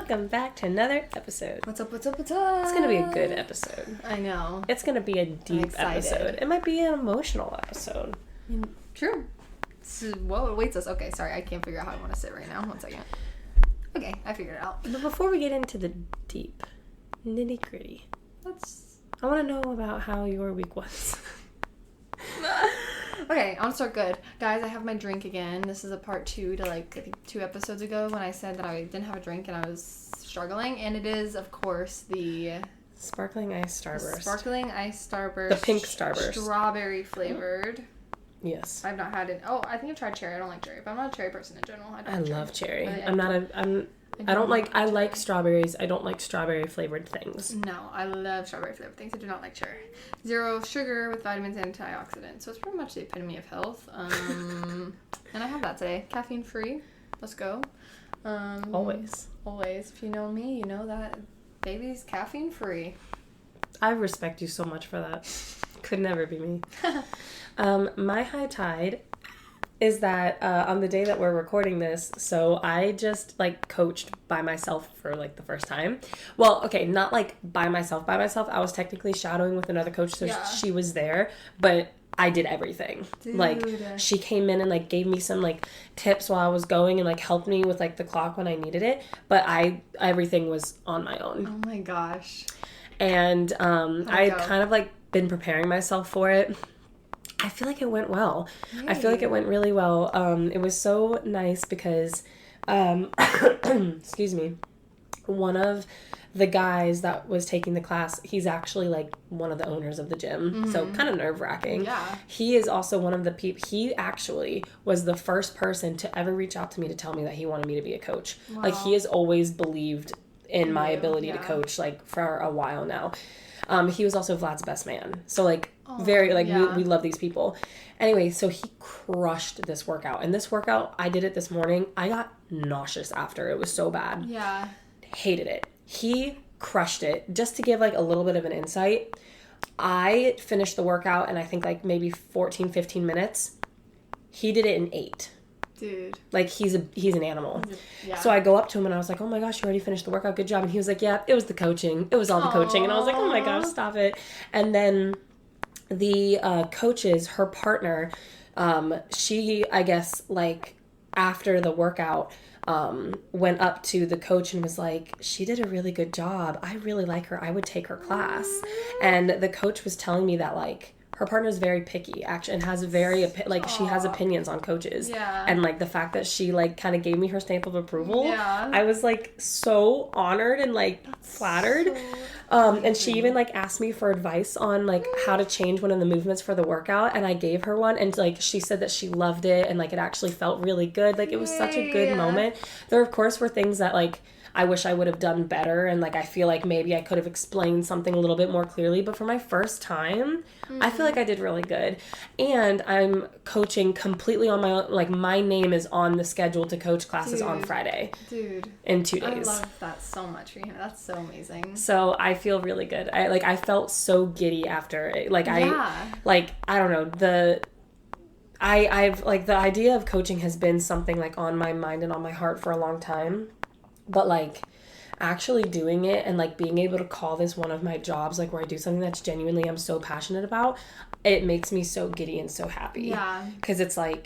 welcome back to another episode. What's up, what's up, what's up? It's gonna be a good episode. I know. It's gonna be a deep episode. It might be an emotional episode. True. So what awaits us? Okay, sorry, I can't figure out how I want to sit right now. 1 second. Okay, I figured it out. But before we get into the deep, nitty gritty, I want to know about how your week was. Okay, I want to start good. Guys, I have my drink again. This is a part 2 to I think 2 episodes ago when I said that I didn't have a drink and I was struggling. And it is, of course, the Sparkling Ice Starburst. Sparkling Ice Starburst. The pink Starburst. Strawberry flavored. Yes. I've not had it. Oh, I think I've tried cherry. I don't like cherry, but I'm not a cherry person in general. I love cherry. I like strawberries. I don't like strawberry flavored things. No, I love strawberry flavored things. I do not like cherry. 0 sugar with vitamins and antioxidants. So it's pretty much the epitome of health. And I have that today. Caffeine free. Let's go. Always. If you know me, you know that baby's caffeine free. I respect you so much for that. Could never be me. My high tide is that on the day that we're recording this, so I just coached by myself for the first time. Well, okay, not by myself. I was technically shadowing with another coach, so yeah. She was there, but I did everything. Dude. She came in and gave me some tips while I was going and helped me with the clock when I needed it, but everything was on my own. Oh my gosh. And I kind of been preparing myself for it. I feel like it went well. Yay. I feel like it went really well. It was so nice because, excuse me, one of the guys that was taking the class, he's actually one of the owners of the gym. Mm-hmm. So kind of nerve-wracking. Yeah. He is also one of the people, he actually was the first person to ever reach out to me to tell me that he wanted me to be a coach. Wow. He has always believed in my ability to coach for a while now. He was also Vlad's best man. So we love these people. Anyway, so he crushed this workout. And this workout, I did it this morning. I got nauseous after. It was so bad. Yeah. Hated it. He crushed it. Just to give a little bit of an insight, I finished the workout in I think maybe 14, 15 minutes. He did it in 8. Dude. He's an animal. Yeah. So I go up to him and I was like, oh my gosh, you already finished the workout. Good job. And he was like, yeah, it was the coaching. It was all the coaching. And I was like, oh my gosh, stop it. And then the coaches, her partner, she, I guess, after the workout, went up to the coach and was like, she did a really good job. I really like her. I would take her class. And the coach was telling me that, her partner's very picky, actually, and has she has opinions on coaches. Yeah. And, the fact that she, kind of gave me her stamp of approval, yeah. I was, so honored and, flattered. And she even, asked me for advice on, how to change one of the movements for the workout, and I gave her one, and, she said that she loved it, and, it actually felt really good. It was such a good moment. There, of course, were things that, I wish I would have done better, and I feel maybe I could have explained something a little bit more clearly, but for my first time, I feel I did really good. And I'm coaching completely on my own. My name is on the schedule to coach classes on Friday. Dude. In 2 days. I love that so much for you. That's so amazing. So I feel really good. I felt so giddy after it. I don't know, I've the idea of coaching has been something on my mind and on my heart for a long time. But, actually doing it and, being able to call this one of my jobs, where I do something that's genuinely I'm so passionate about, it makes me so giddy and so happy. Yeah. Because it's, I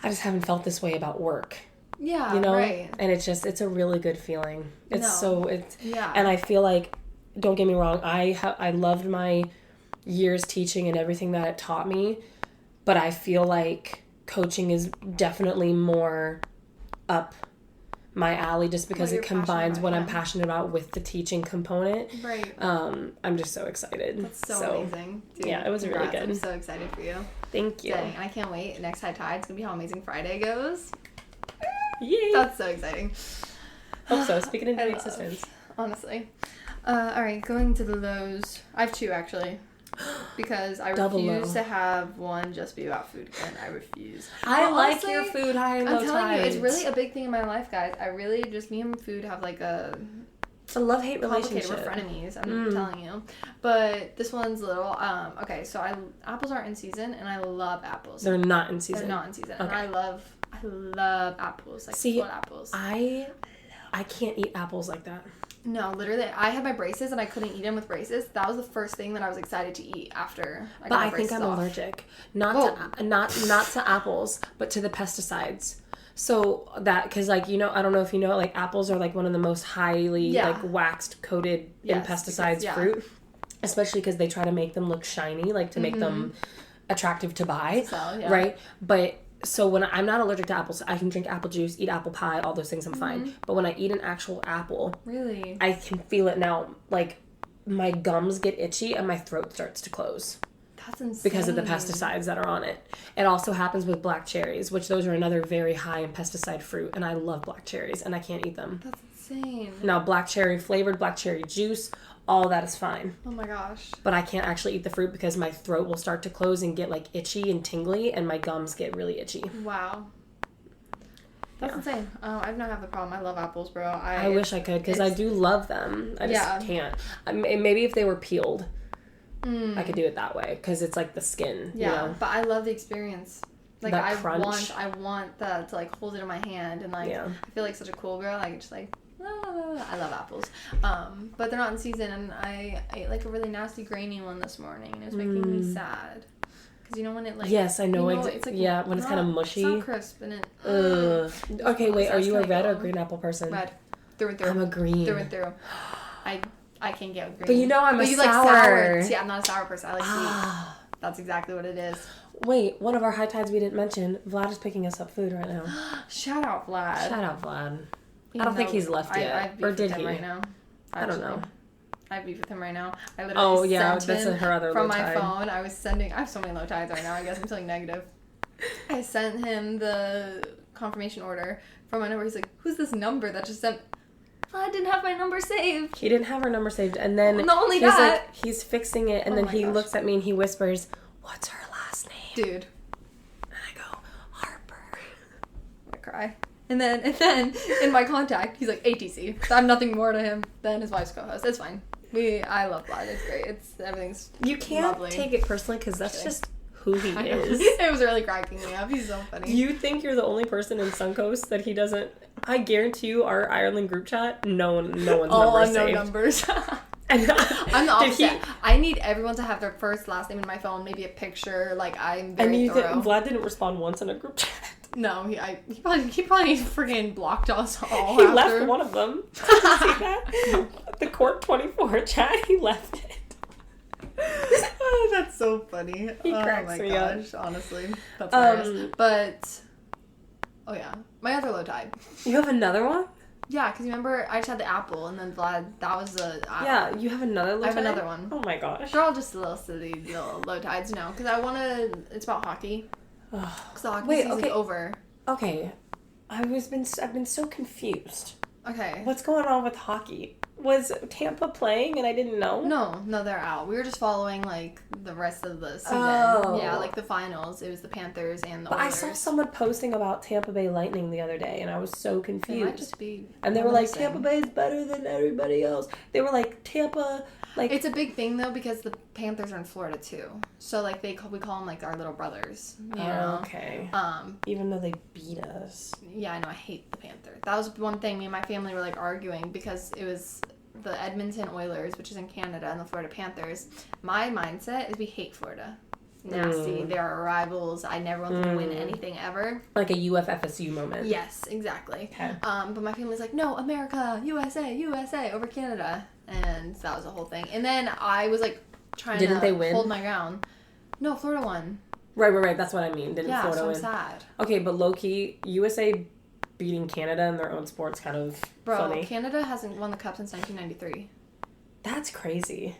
just haven't felt this way about work. Yeah, you know? Right. And it's a really good feeling. And I feel don't get me wrong, I loved my years teaching and everything that it taught me, but I feel coaching is definitely more up my alley just because it combines what I'm passionate about with the teaching component. Right. I'm just so excited. That's so amazing. Dude, yeah, it was really good. I'm so excited for you. Thank you. Dang, and I can't wait. Next High Tide, it's going to be how Amazing Friday goes. Yay. That's so exciting. Hope so. Speaking into existence. Honestly. Alright, going to the lows. I have 2 actually. Because I refuse to have one just be about food again. I refuse. I like your food high and low tides. I'm telling you, it's really a big thing in my life, guys. I really just, me and food have it's a love-hate relationship. We're frenemies, I'm telling you. But this one's a little, okay, so apples aren't in season, and I love apples. They're not in season. Okay. And I love apples, full apples. I I can't eat apples like that. No, literally, I had my braces and I couldn't eat them with braces. That was the first thing that I was excited to eat after I got my braces But I think I'm off. allergic. Not to apples, but to the pesticides. So that, because like, you know, I don't know if you know, like apples are like one of the most highly like waxed, coated in pesticides fruit. Especially because they try to make them look shiny, like to make them attractive to buy, right? But so when I'm not allergic to apples, I can drink apple juice, eat apple pie, all those things, I'm fine. But when I eat an actual apple, really, I can feel it now. Like my gums get itchy and my throat starts to close. That's insane. Because of the pesticides that are on it. It also happens with black cherries, which those are another very high in pesticide fruit, and I love black cherries, and I can't eat them. That's insane. Now, black cherry flavored, black cherry juice, all that is fine. Oh my gosh. But I can't actually eat the fruit because my throat will start to close and get like itchy and tingly, and my gums get really itchy. Wow. That's insane. I do not have the problem. I love apples, bro. I wish I could because I do love them. I just can't. Maybe if they were peeled, I could do it that way because it's like the skin. Yeah, you know? but I love the experience. Like that I crunch. want that to like hold it in my hand and like I feel like such a cool girl. Like just like I love apples. But they're not in season, and I ate like a really nasty grainy one this morning, and it was making me sad. Because you know when it like yes, I know, it's like when it's kind of mushy. It's not crisp and it. Okay, wait. Are you a red or green apple person? Red, through and through. I'm a green. Through and through. I can't get green. But you know I'm a sour. Like sour. See, I'm not a sour person. I like sweet. That's exactly what it is. Wait, one of our high tides we didn't mention. Vlad is picking us up food right now. Shout out, Vlad. Shout out, Vlad. I don't think he's left yet. Or did he? Right now. I don't know. I have beef with him right now. I literally sent him her other from low my tide. phone. I have so many low tides right now. I guess I'm feeling negative. I sent him the confirmation order from my number. He's like, "Who's this number that just sent?" I didn't have my number saved. He didn't have her number saved, and then not only that, like, he's fixing it, and then he looks at me and he whispers, "What's her last name?" Dude. And I go, "Harper." I'm gonna cry. And then in my contact, he's like ATC. So I'm nothing more to him than his wife's co-host. It's fine. I love Vlad. It's great. Everything's You can't lovely. take it personally because that's just who he is. It was really cracking me up. He's so funny. You think you're the only person in Suncoast that he doesn't? I guarantee you, our Ireland group chat, no one's all number saved. unknown numbers. I'm the opposite. I need everyone to have their first last name in my phone, maybe a picture. Like I'm very thorough. Vlad didn't respond once in a group chat. No, he probably freaking blocked us all. He left one of them. Did you see that? The Court 24 chat. He left it. Oh, that's so funny. He cracks me up. Honestly, that's hilarious. But my other low tide. You have another one? Yeah, because remember I just had the apple, and then Vlad. That was the. Yeah, you have another low tide? I have another one. Oh my gosh. They're all just little silly little low tides. No, because I want to. It's about hockey. Because the hockey season's over. Okay. I've been so confused. Okay. What's going on with hockey? Was Tampa playing and I didn't know? No, they're out. We were just following like the rest of the season. Oh. Yeah, like the finals. It was the Panthers and the But Oilers. I saw someone posting about Tampa Bay Lightning the other day and I was so confused. It might just be. And they were like, Tampa Bay is better than everybody else. They were like, Tampa, like. It's a big thing though because the Panthers are in Florida too. So like we call them like our little brothers. You know? Okay. Even though they beat us. Yeah, I know. I hate the Panthers. That was one thing me and my family were like arguing because it was the Edmonton Oilers, which is in Canada, and the Florida Panthers. My mindset is we hate Florida. Nasty. They're our rivals. I never want them to win anything ever. Like a UFFSU moment. Yes, exactly. Okay. But my family's like, no, America, USA over Canada. And that was the whole thing. And then I was like trying Didn't they win? hold my ground. No, Florida won. Right. That's what I mean. Didn't Florida so win? I'm sad. Okay, but low-key, USA beating Canada in their own sport's kind of funny. Canada hasn't won the cup since 1993. That's crazy.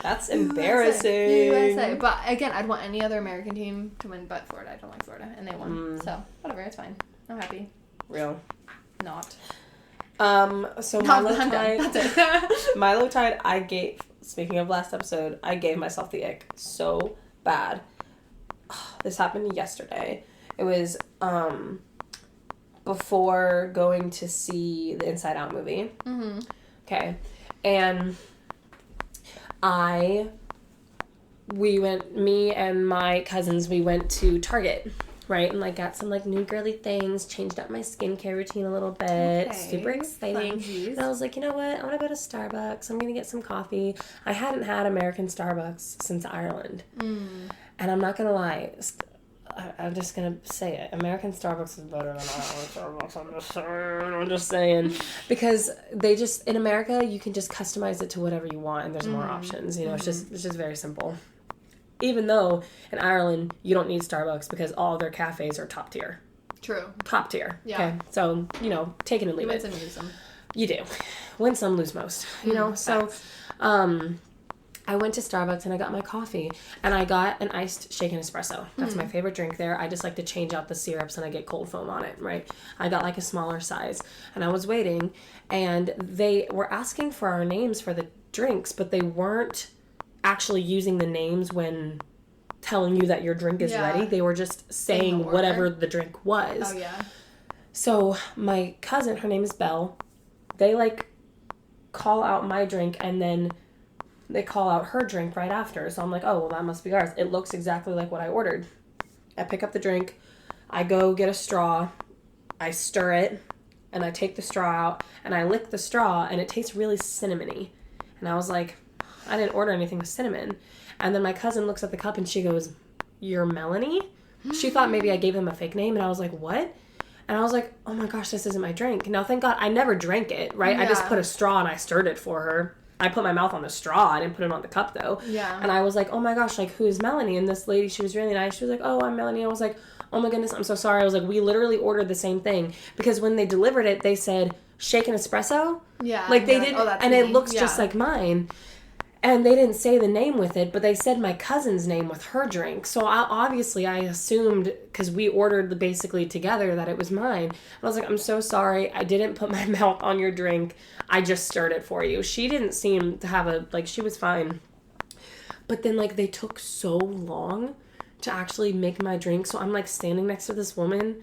That's embarrassing. USA. But again, I'd want any other American team to win but Florida. I don't like Florida. And they won. So, whatever. It's fine. I'm happy. Real. Not. So my low tide. That's it. My low tide, I gave, speaking of last episode, I gave myself the ick so bad. This happened yesterday. It was, before going to see the Inside Out movie. Mm-hmm. Okay. And me and my cousins, we went to Target. right? And like got some like new girly things, changed up my skincare routine a little bit. Okay. Super exciting. Funsies. And I was like, you know what? I want to go to Starbucks. I'm going to get some coffee. I hadn't had American Starbucks since Ireland. And I'm not going to lie. I'm just going to say it. American Starbucks is better than Ireland Starbucks. I'm just saying. Because they just, in America, you can just customize it to whatever you want and there's more options. You know, it's just very simple. Even though in Ireland, you don't need Starbucks because all their cafes are top tier. True. Top tier. Yeah. Okay. So, you know, take it and leave You it. win some, lose some. You do. Win some, lose most. You know? So, I went to Starbucks and I got my coffee. And I got an iced shaken espresso. That's my favorite drink there. I just like to change out the syrups and I get cold foam on it, right? I got like a smaller size. And I was waiting. And they were asking for our names for the drinks, but they weren't actually using the names when telling you that your drink is ready. They were just saying whatever the drink was. Oh, yeah. So my cousin, her name is Belle, they like call out my drink and then they call out her drink right after. So I'm like, oh, well, that must be ours. It looks exactly like what I ordered. I pick up the drink. I go get a straw. I stir it and I take the straw out and I lick the straw and it tastes really cinnamony. And I was like, I didn't order anything with cinnamon. And then my cousin looks at the cup and she goes, you're Melanie? She thought maybe I gave him a fake name. And I was like, what? And I was like, oh my gosh, this isn't my drink. Now, thank God, I never drank it, right? I just put a straw and I stirred it for her. I put my mouth on the straw. I didn't put it on the cup, though. Yeah. And I was like, oh my gosh, like, who's Melanie? And this lady, she was really nice. She was like, oh, I'm Melanie. I was like, oh my goodness, I'm so sorry. I was like, we literally ordered the same thing. Because when they delivered it, they said, shaken espresso? Yeah. Like, they did, that's and me. it looks just like mine. And they didn't say the name with it, but they said my cousin's name with her drink. So obviously I assumed, because we ordered basically together, that it was mine. And I was like, I'm so sorry. I didn't put my mouth on your drink. I just stirred it for you. She didn't seem to have she was fine. But then, like, they took so long to actually make my drink. So I'm, like, standing next to this woman.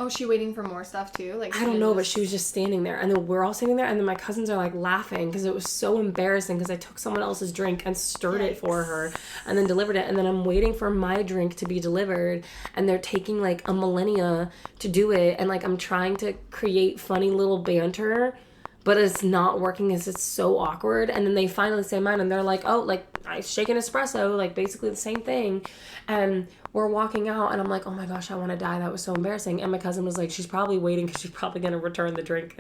Oh, is she waiting for more stuff too? Like I don't know, but she was just standing there. And then we're all standing there. And then my cousins are like laughing because it was so embarrassing because I took someone else's drink and stirred it for her and then delivered it. And then I'm waiting for my drink to be delivered. And they're taking like a millennia to do it. And like I'm trying to create funny little banter, but it's not working as it's so awkward. And then they finally say mine and they're like, oh, like I shaken espresso, like basically the same thing. And we're walking out and I'm like, oh my gosh, I want to die. That was so embarrassing. And my cousin was like, she's probably waiting because she's probably going to return the drink.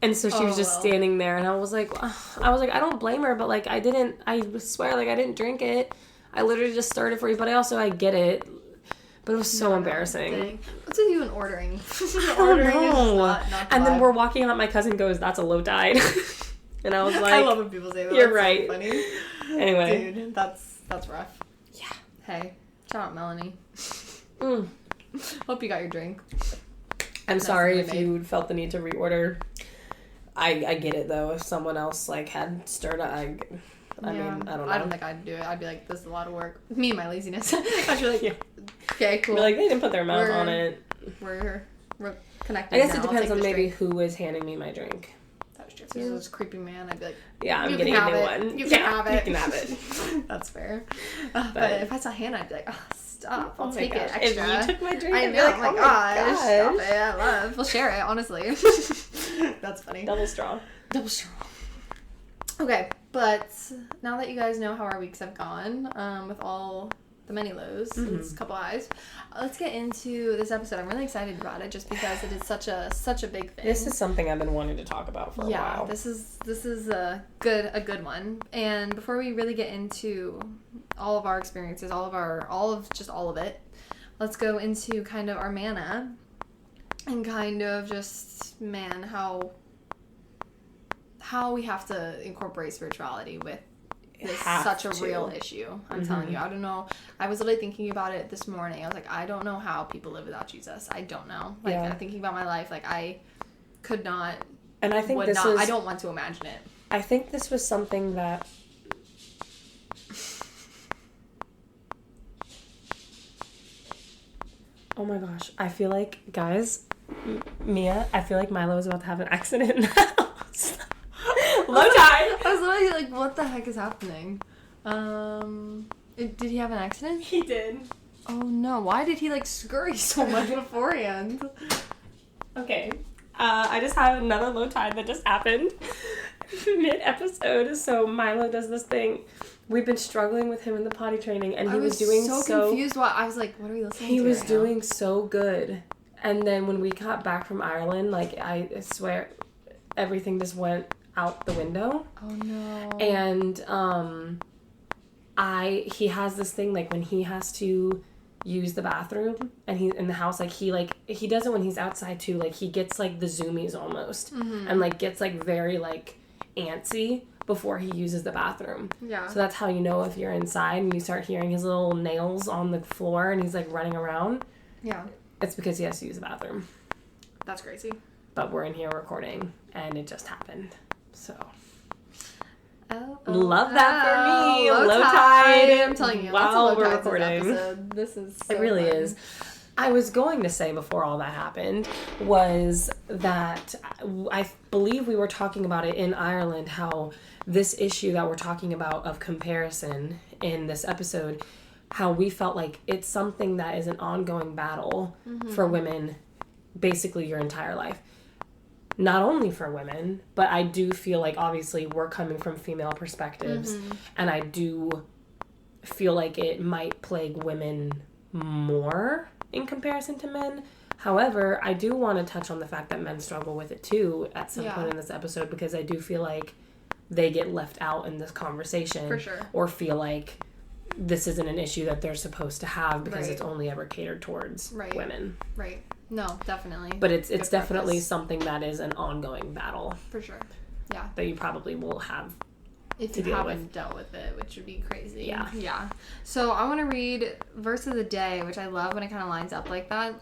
And so she was just standing there and I was like, I don't blame her, but like I swear, like I didn't drink it. I literally just stirred it for you, but I get it. But it was so embarrassing. Dang. What's with you and ordering? I don't know. And then we're walking out. My cousin goes, that's a low tide. And I was like, I love when people say that. You're That's right. So funny. Anyway. Dude, that's rough. Yeah. Hey, shout out Melanie. Mm. Hope you got your drink. I'm sorry if you felt the need to reorder. I get it though. If someone else like had stirred it, I mean, I don't know. I don't think I'd do it. I'd be like, this is a lot of work. Me and my laziness. I'd be like, okay, cool. Be like, they didn't put their mouth on it. We're connected. I guess now. it depends on maybe drink. who is handing me my drink. That was true. If this was a creepy man, I'd be like, yeah, I'm you getting can a new have it. one. You can have it. You can have it. That's fair. But if I saw Hannah, I'd be like, oh, stop. I'll take it extra. If you took my drink, I'd be like, oh my gosh, stop it. I love. We'll share it, honestly. That's funny. Double straw. Double straw. Okay, but now that you guys know how our weeks have gone, with all the many lows, it's a couple highs, let's get into this episode. I'm really excited about it just because it is such a big thing. This is something I've been wanting to talk about for a while. Yeah, this is a good one. And before we really get into all of our experiences, all of it, let's go into kind of our mana and kind of just how we have to incorporate spirituality with this such a real issue. I'm telling you, I don't know. I was literally thinking about it this morning. I was like, I don't know how people live without Jesus. I don't know. Like, I'm thinking about my life, like I could not. And I think I don't want to imagine it. I think this was something that. Oh my gosh! I feel like, guys, Mia. I feel like Milo is about to have an accident in the house. Low tide. I was literally like, what the heck is happening? Did he have an accident? He did. Oh no, why did he like scurry so much beforehand? Okay. I just have another low tide that just happened mid-episode. So Milo does this thing. We've been struggling with him in the potty training, and he was doing so confused. Why I was like, what are we listening to? He was doing so good. And then when we got back from Ireland, like, I swear, everything just went out the window. Oh, no. And he has this thing, like, when he has to use the bathroom, and he's in the house, like, he does it when he's outside, too. Like, he gets, like, the zoomies almost. Mm-hmm. And, like, gets, like, very, like, antsy before he uses the bathroom. Yeah. So that's how you know if you're inside and you start hearing his little nails on the floor and he's, like, running around. Yeah. It's because he has to use the bathroom. That's crazy. But we're in here recording, and it just happened. So. Love that for me. Low tide. I'm telling you. While we're recording. This is so It really fun. is. I was going to say before all that happened was that I believe we were talking about it in Ireland, how this issue that we're talking about of comparison in this episode, how we felt like it's something that is an ongoing battle for women basically your entire life. Not only for women, but I do feel like obviously we're coming from female perspectives, and I do feel like it might plague women more in comparison to men. However, I do want to touch on the fact that men struggle with it too at some point in this episode, because I do feel like they get left out in this conversation. For sure. Or feel like this isn't an issue that they're supposed to have because it's only ever catered towards women. Right. No, definitely. But it's definitely something that is an ongoing battle. For sure. Yeah. That you probably will have if you haven't dealt with it, which would be crazy. Yeah. Yeah. So I want to read verse of the day, which I love when it kind of lines up like that.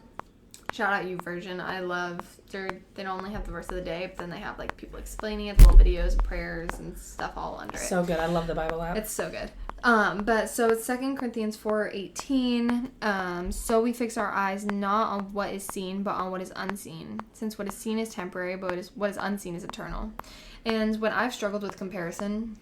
Shout out YouVersion. I love they don't only have the verse of the day, but then they have like people explaining it, little videos, prayers, and stuff all under it. So good. I love the Bible app. It's so good. But so it's 2 Corinthians 4:18. So we fix our eyes not on what is seen, but on what is unseen. Since what is seen is temporary, but what is unseen is eternal. And when I've struggled with comparison,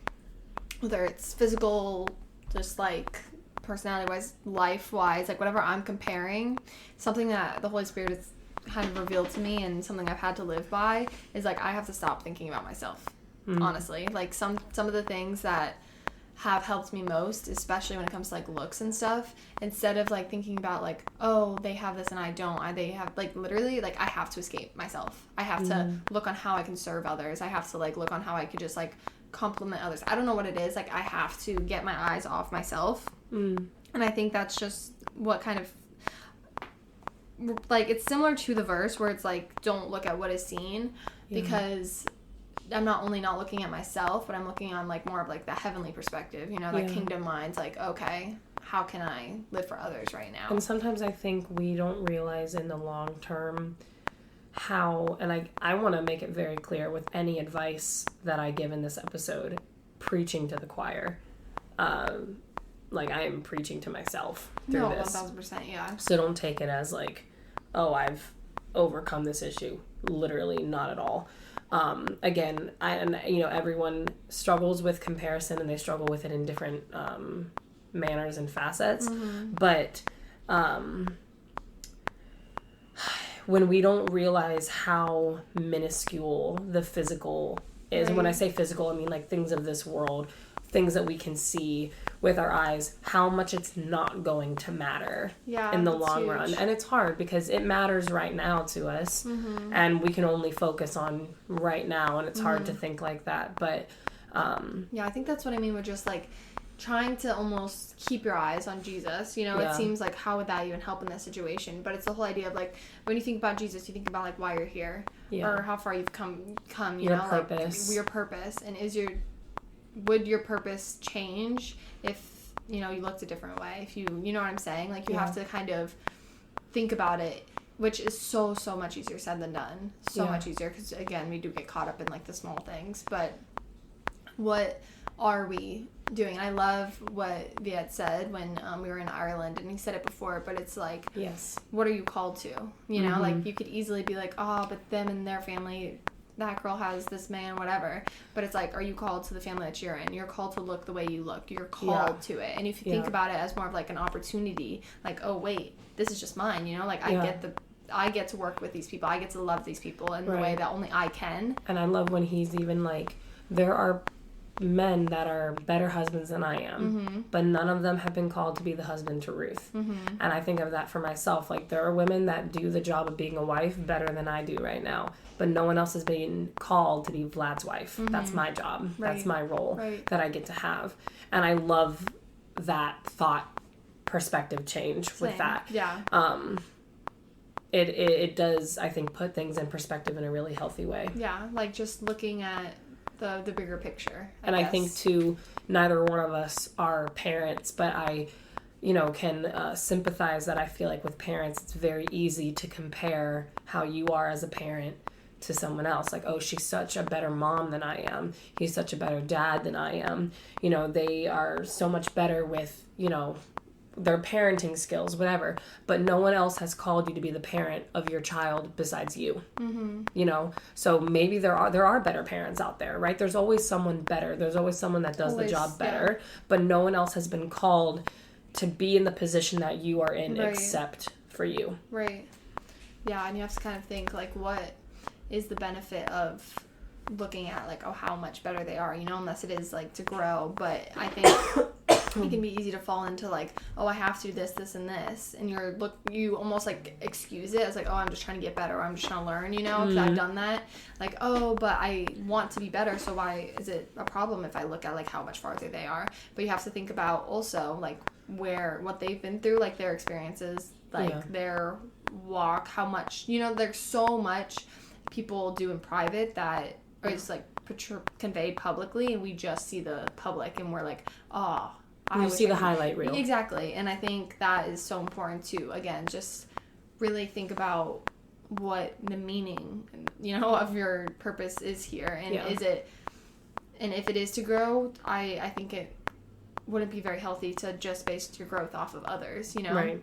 whether it's physical, just like personality-wise, life-wise, like whatever I'm comparing, something that the Holy Spirit has kind of revealed to me and something I've had to live by is like I have to stop thinking about myself. Honestly, like some of the things that have helped me most, especially when it comes to like looks and stuff, instead of like thinking about like, oh, they have this and I don't, they have, like, literally, like, I have to escape myself. I have to look on how I can serve others. I have to like look on how I could just like compliment others. I don't know what it is, like I have to get my eyes off myself. And I think that's just what kind of, like, it's similar to the verse where it's like, don't look at what is seen, because I'm not only not looking at myself, but I'm looking on like more of like the heavenly perspective, you know, like kingdom minds, like, okay, how can I live for others right now? And sometimes I think we don't realize in the long term how, and I want to make it very clear with any advice that I give in this episode, preaching to the choir. Like, I am preaching to myself through this. 1,000%, yeah. So don't take it as like, oh, I've overcome this issue. Literally not at all. Again, everyone struggles with comparison and they struggle with it in different manners and facets. But when we don't realize how minuscule the physical is, and when I say physical, I mean like things of this world, things that we can see with our eyes, how much it's not going to matter in the long run. And it's hard because it matters right now to us, and we can only focus on right now, and it's hard to think like that. But I think that's what I mean with just like trying to almost keep your eyes on Jesus. You know, it seems like, how would that even help in this situation? But it's the whole idea of like, when you think about Jesus, you think about like why you're here, or how far you've come, you know, purpose. Like your purpose, and would your purpose change if, you know, you looked a different way? If you know what I'm saying? Like, you have to kind of think about it, which is so much easier said than done. So much easier, because, again, we do get caught up in, like, the small things. But what are we doing? And I love what Viet said when we were in Ireland, and he said it before, but it's like, what are you called to? You know, like, you could easily be like, oh, but them and their family that girl has this man, whatever. But it's like, are you called to the family that you're in? You're called to look the way you look. You're called to it. And if you think about it as more of like an opportunity, like, oh wait, this is just mine, you know? Like I get to work with these people. I get to love these people in the way that only I can. And I love when he's even like, there are men that are better husbands than I am, but none of them have been called to be the husband to Ruth. And I think of that for myself. Like, there are women that do the job of being a wife better than I do right now, but no one else is being called to be Vlad's wife. That's my job. That's my role that I get to have. And I love that thought perspective change with that. It does, I think, put things in perspective in a really healthy way. Yeah, like just looking at the bigger picture. I think, too, neither one of us are parents, but I, can sympathize that I feel like with parents, it's very easy to compare how you are as a parent to someone else. Like, oh, she's such a better mom than I am. He's such a better dad than I am. They are so much better with, their parenting skills, whatever, but no one else has called you to be the parent of your child besides you. So maybe there are better parents out there, right? There's always someone better. There's always someone that does the job better, but no one else has been called to be in the position that you are in except for you. Right. Yeah, and you have to kind of think, like, what is the benefit of looking at, like, oh, how much better they are, unless it is, like, to grow. But I think it can be easy to fall into, like, oh, I have to do this, this, and this. And you almost, like, excuse it as, like, oh, I'm just trying to get better, or I'm just trying to learn, because I've done that. Like, oh, but I want to be better, so why is it a problem if I look at, like, how much farther they are? But you have to think about also, like, what they've been through, like, their experiences, like, their walk, how much, there's so much people do in private that is, like, conveyed publicly, and we just see the public, and we're like, oh, you see the highlight reel. Exactly. And I think that is so important too. Again, just really think about what the meaning, of your purpose is here. And if it is to grow, I think it wouldn't be very healthy to just base your growth off of others, Right.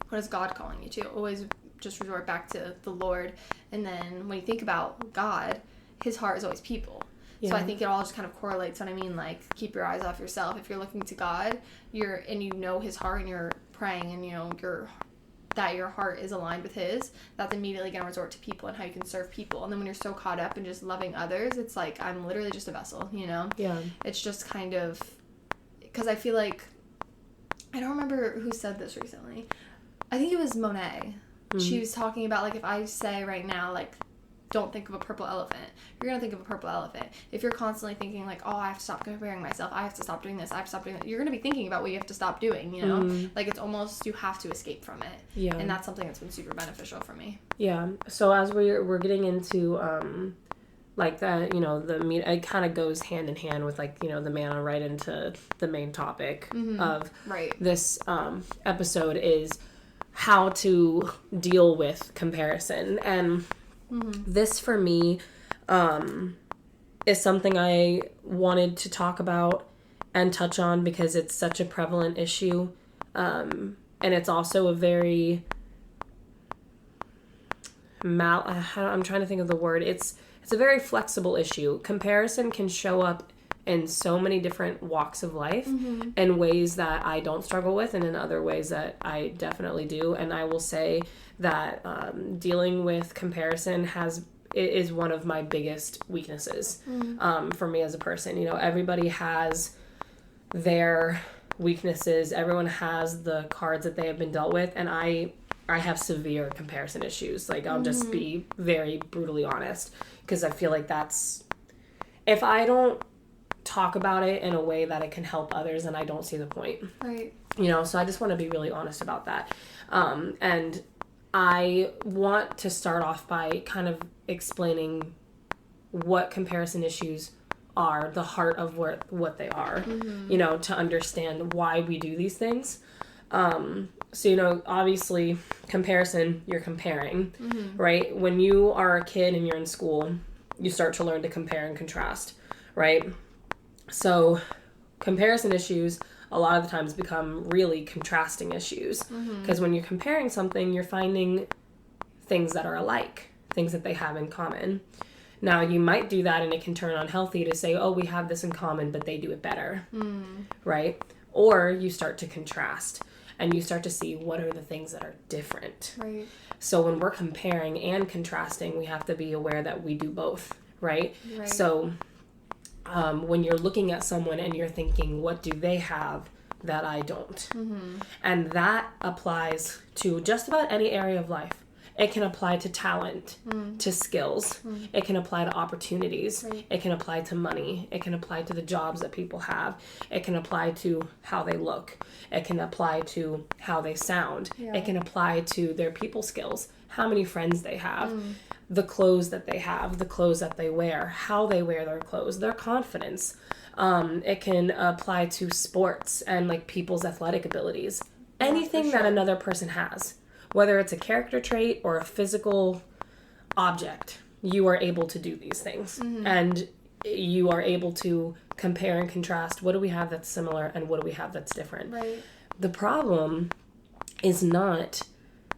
What is God calling you to? Always just resort back to the Lord. And then when you think about God, his heart is always people. Yeah. So I think it all just kind of correlates. What I mean, like, keep your eyes off yourself. If you're looking to God, his heart, and you're praying, and that your heart is aligned with his, that's immediately going to resort to people and how you can serve people. And then when you're so caught up in just loving others, it's like, I'm literally just a vessel, Yeah. It's just kind of, because I feel like, I don't remember who said this recently. I think it was Monet. She was talking about, like, if I say right now, like, don't think of a purple elephant, you're going to think of a purple elephant. If you're constantly thinking, like, oh, I have to stop comparing myself, I have to stop doing this, I have to stop doing that, you're going to be thinking about what you have to stop doing, Like, it's almost, you have to escape from it. Yeah. And that's something that's been super beneficial for me. Yeah. So as we're getting into, like, that, the meat, it kind of goes hand in hand with, like, the man right into the main topic of this episode is how to deal with comparison. And this, for me, is something I wanted to talk about and touch on because it's such a prevalent issue. And it's also a very I'm trying to think of the word. It's a very flexible issue. Comparison can show up in so many different walks of life in ways that I don't struggle with, and in other ways that I definitely do. And I will say that dealing with comparison is one of my biggest weaknesses for me as a person. Everybody has their weaknesses. Everyone has the cards that they have been dealt with, and I have severe comparison issues. Like, I'll just be very brutally honest, because I feel like if I don't talk about it in a way that it can help others, and I don't see the point. Right. So I just want to be really honest about that. And I want to start off by kind of explaining what comparison issues are, the heart of what they are, to understand why we do these things. So, obviously, comparison, you're comparing, right? When you are a kid and you're in school, you start to learn to compare and contrast, right? So comparison issues a lot of the times become really contrasting issues, because when you're comparing something, you're finding things that are alike, things that they have in common. Now, you might do that and it can turn unhealthy to say, oh, we have this in common, but they do it better, right? Or you start to contrast and you start to see what are the things that are different. Right. So when we're comparing and contrasting, we have to be aware that we do both, right? So when you're looking at someone and you're thinking, what do they have that I don't? And that applies to just about any area of life. It can apply to talent, to skills. It can apply to opportunities. Right. It can apply to money. It can apply to the jobs that people have. It can apply to how they look. It can apply to how they sound. Yeah. It can apply to their people skills, how many friends they have, the clothes that they have, the clothes that they wear, how they wear their clothes, their confidence. It can apply to sports and like people's athletic abilities. Anything that another person has. Whether it's a character trait or a physical object, you are able to do these things. And you are able to compare and contrast. What do we have that's similar and what do we have that's different? Right. The problem is not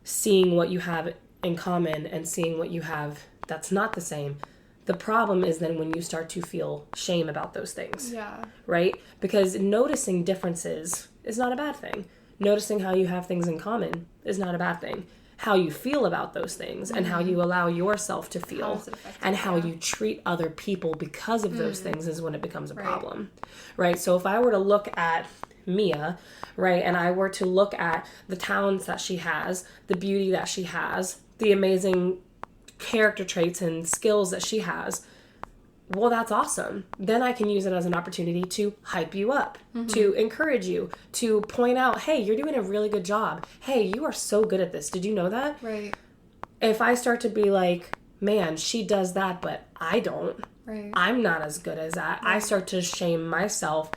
seeing what you have in common and seeing what you have that's not the same. The problem is then when you start to feel shame about those things. Yeah. Right? Because noticing differences is not a bad thing. Noticing how you have things in common is not a bad thing. How you feel about those things and how you allow yourself to feel and how you treat other people because of those things is when it becomes a problem. Right? So if I were to look at Mia, right, and I were to look at the talents that she has, the beauty that she has, the amazing character traits and skills that she has, well, that's awesome. Then I can use it as an opportunity to hype you up, to encourage you, to point out, hey, you're doing a really good job. Hey, you are so good at this. Did you know that? Right. If I start to be like, man, she does that, but I don't. Right. I'm not as good as that. I start to shame myself.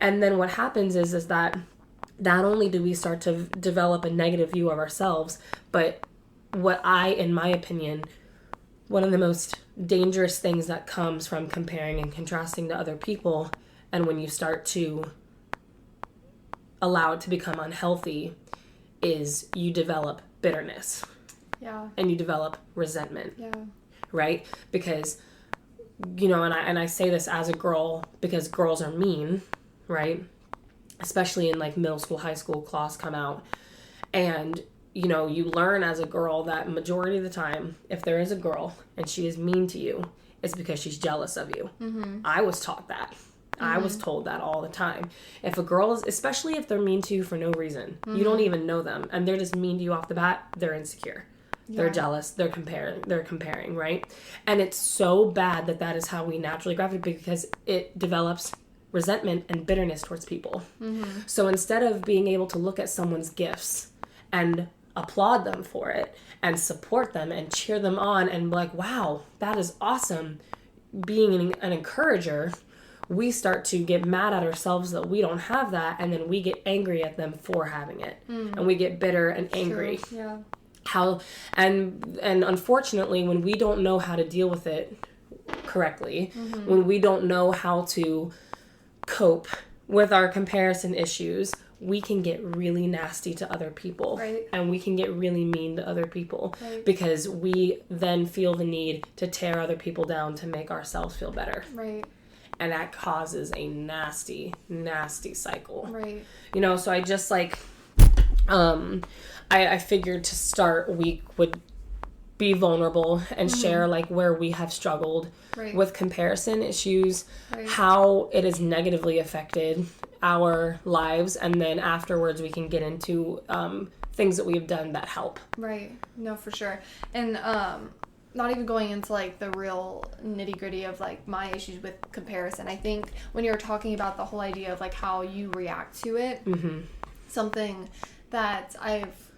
And then what happens is that not only do we start to develop a negative view of ourselves, but what in my opinion, one of the most dangerous things that comes from comparing and contrasting to other people, and when you start to allow it to become unhealthy, is you develop bitterness. Yeah. And you develop resentment. Yeah. Right? Because, you know, and I say this as a girl because girls are mean, right? Especially in like middle school, high school, class come out. And you know, you learn as a girl that majority of the time, if there is a girl and she is mean to you, it's because she's jealous of you. I was taught that. I was told that all the time. If a girl is, especially if they're mean to you for no reason, you don't even know them, and they're just mean to you off the bat, they're insecure. They're jealous. They're comparing, right? And it's so bad that is how we naturally gravitate because it develops resentment and bitterness towards people. So instead of being able to look at someone's gifts and applaud them for it and support them and cheer them on and be like, wow, that is awesome, being an encourager, we start to get mad at ourselves that we don't have that, and then we get angry at them for having it, and we get bitter and angry. True. Yeah. And unfortunately, when we don't know how to deal with it correctly, when we don't know how to cope with our comparison issues, we can get really nasty to other people. Right. And we can get really mean to other people because we then feel the need to tear other people down to make ourselves feel better. Right. And that causes a nasty, nasty cycle. Right. You know, so I just like, I figured to start week would be vulnerable and share like where we have struggled with comparison issues, how it has negatively affected our lives, and then afterwards we can get into things that we've done that help. Right. No, for sure. And not even going into like the real nitty gritty of like my issues with comparison. I think when you're talking about the whole idea of like how you react to it, something that I've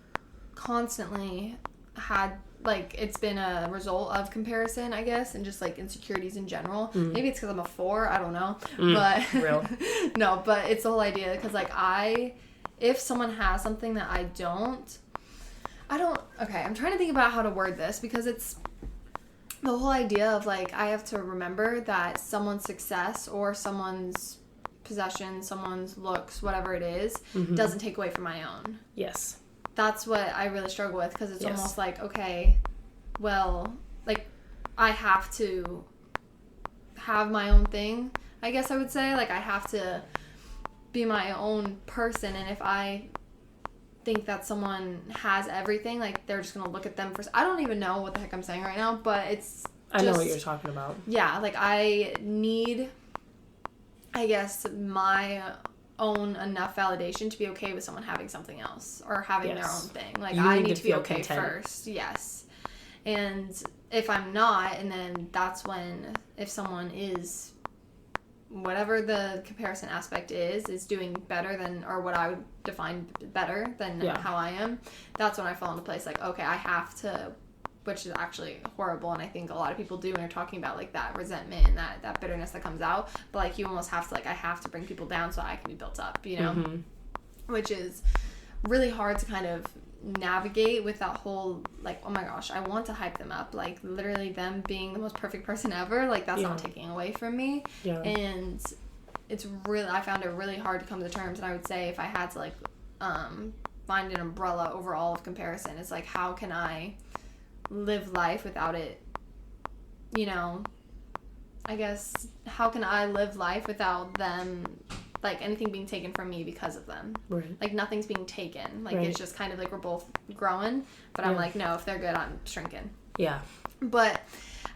constantly had, like, it's been a result of comparison, I guess, and just like insecurities in general. Maybe it's because I'm a 4, I don't know, but real. No, but it's the whole idea because like if someone has something that I don't, okay, I'm trying to think about how to word this because it's the whole idea of like I have to remember that someone's success or someone's possession, someone's looks, whatever it is, doesn't take away from my own. Yes. That's what I really struggle with because it's almost like, okay, well, like I have to have my own thing, I guess I would say. Like, I have to be my own person, and if I think that someone has everything, like, they're just gonna look at them first. I don't even know what the heck I'm saying right now, but it's I know what you're talking about. Yeah, like, I need, I guess, my own enough validation to be okay with someone having something else or having their own thing. Like, I need to be okay first. Yes. And if I'm not, and then that's when, if someone is, whatever the comparison aspect is doing better than, or what I would define better than how I am, that's when I fall into place. Like, okay, I have to, which is actually horrible, and I think a lot of people do when you're talking about, like, that resentment and that bitterness that comes out, but, like, you almost have to, like, I have to bring people down so I can be built up, you know? Which is really hard to kind of navigate with that whole, like, oh my gosh, I want to hype them up, like, literally them being the most perfect person ever, like, that's not taking away from me, and it's really, I found it really hard to come to terms, and I would say if I had to, like, find an umbrella over all of comparison, it's like, how can I live life without it, you know, I guess, how can I live life without them, like, anything being taken from me because of them? Right. Like, nothing's being taken. Like, it's just kind of like we're both growing, but I'm like, no, if they're good, I'm shrinking. Yeah. But,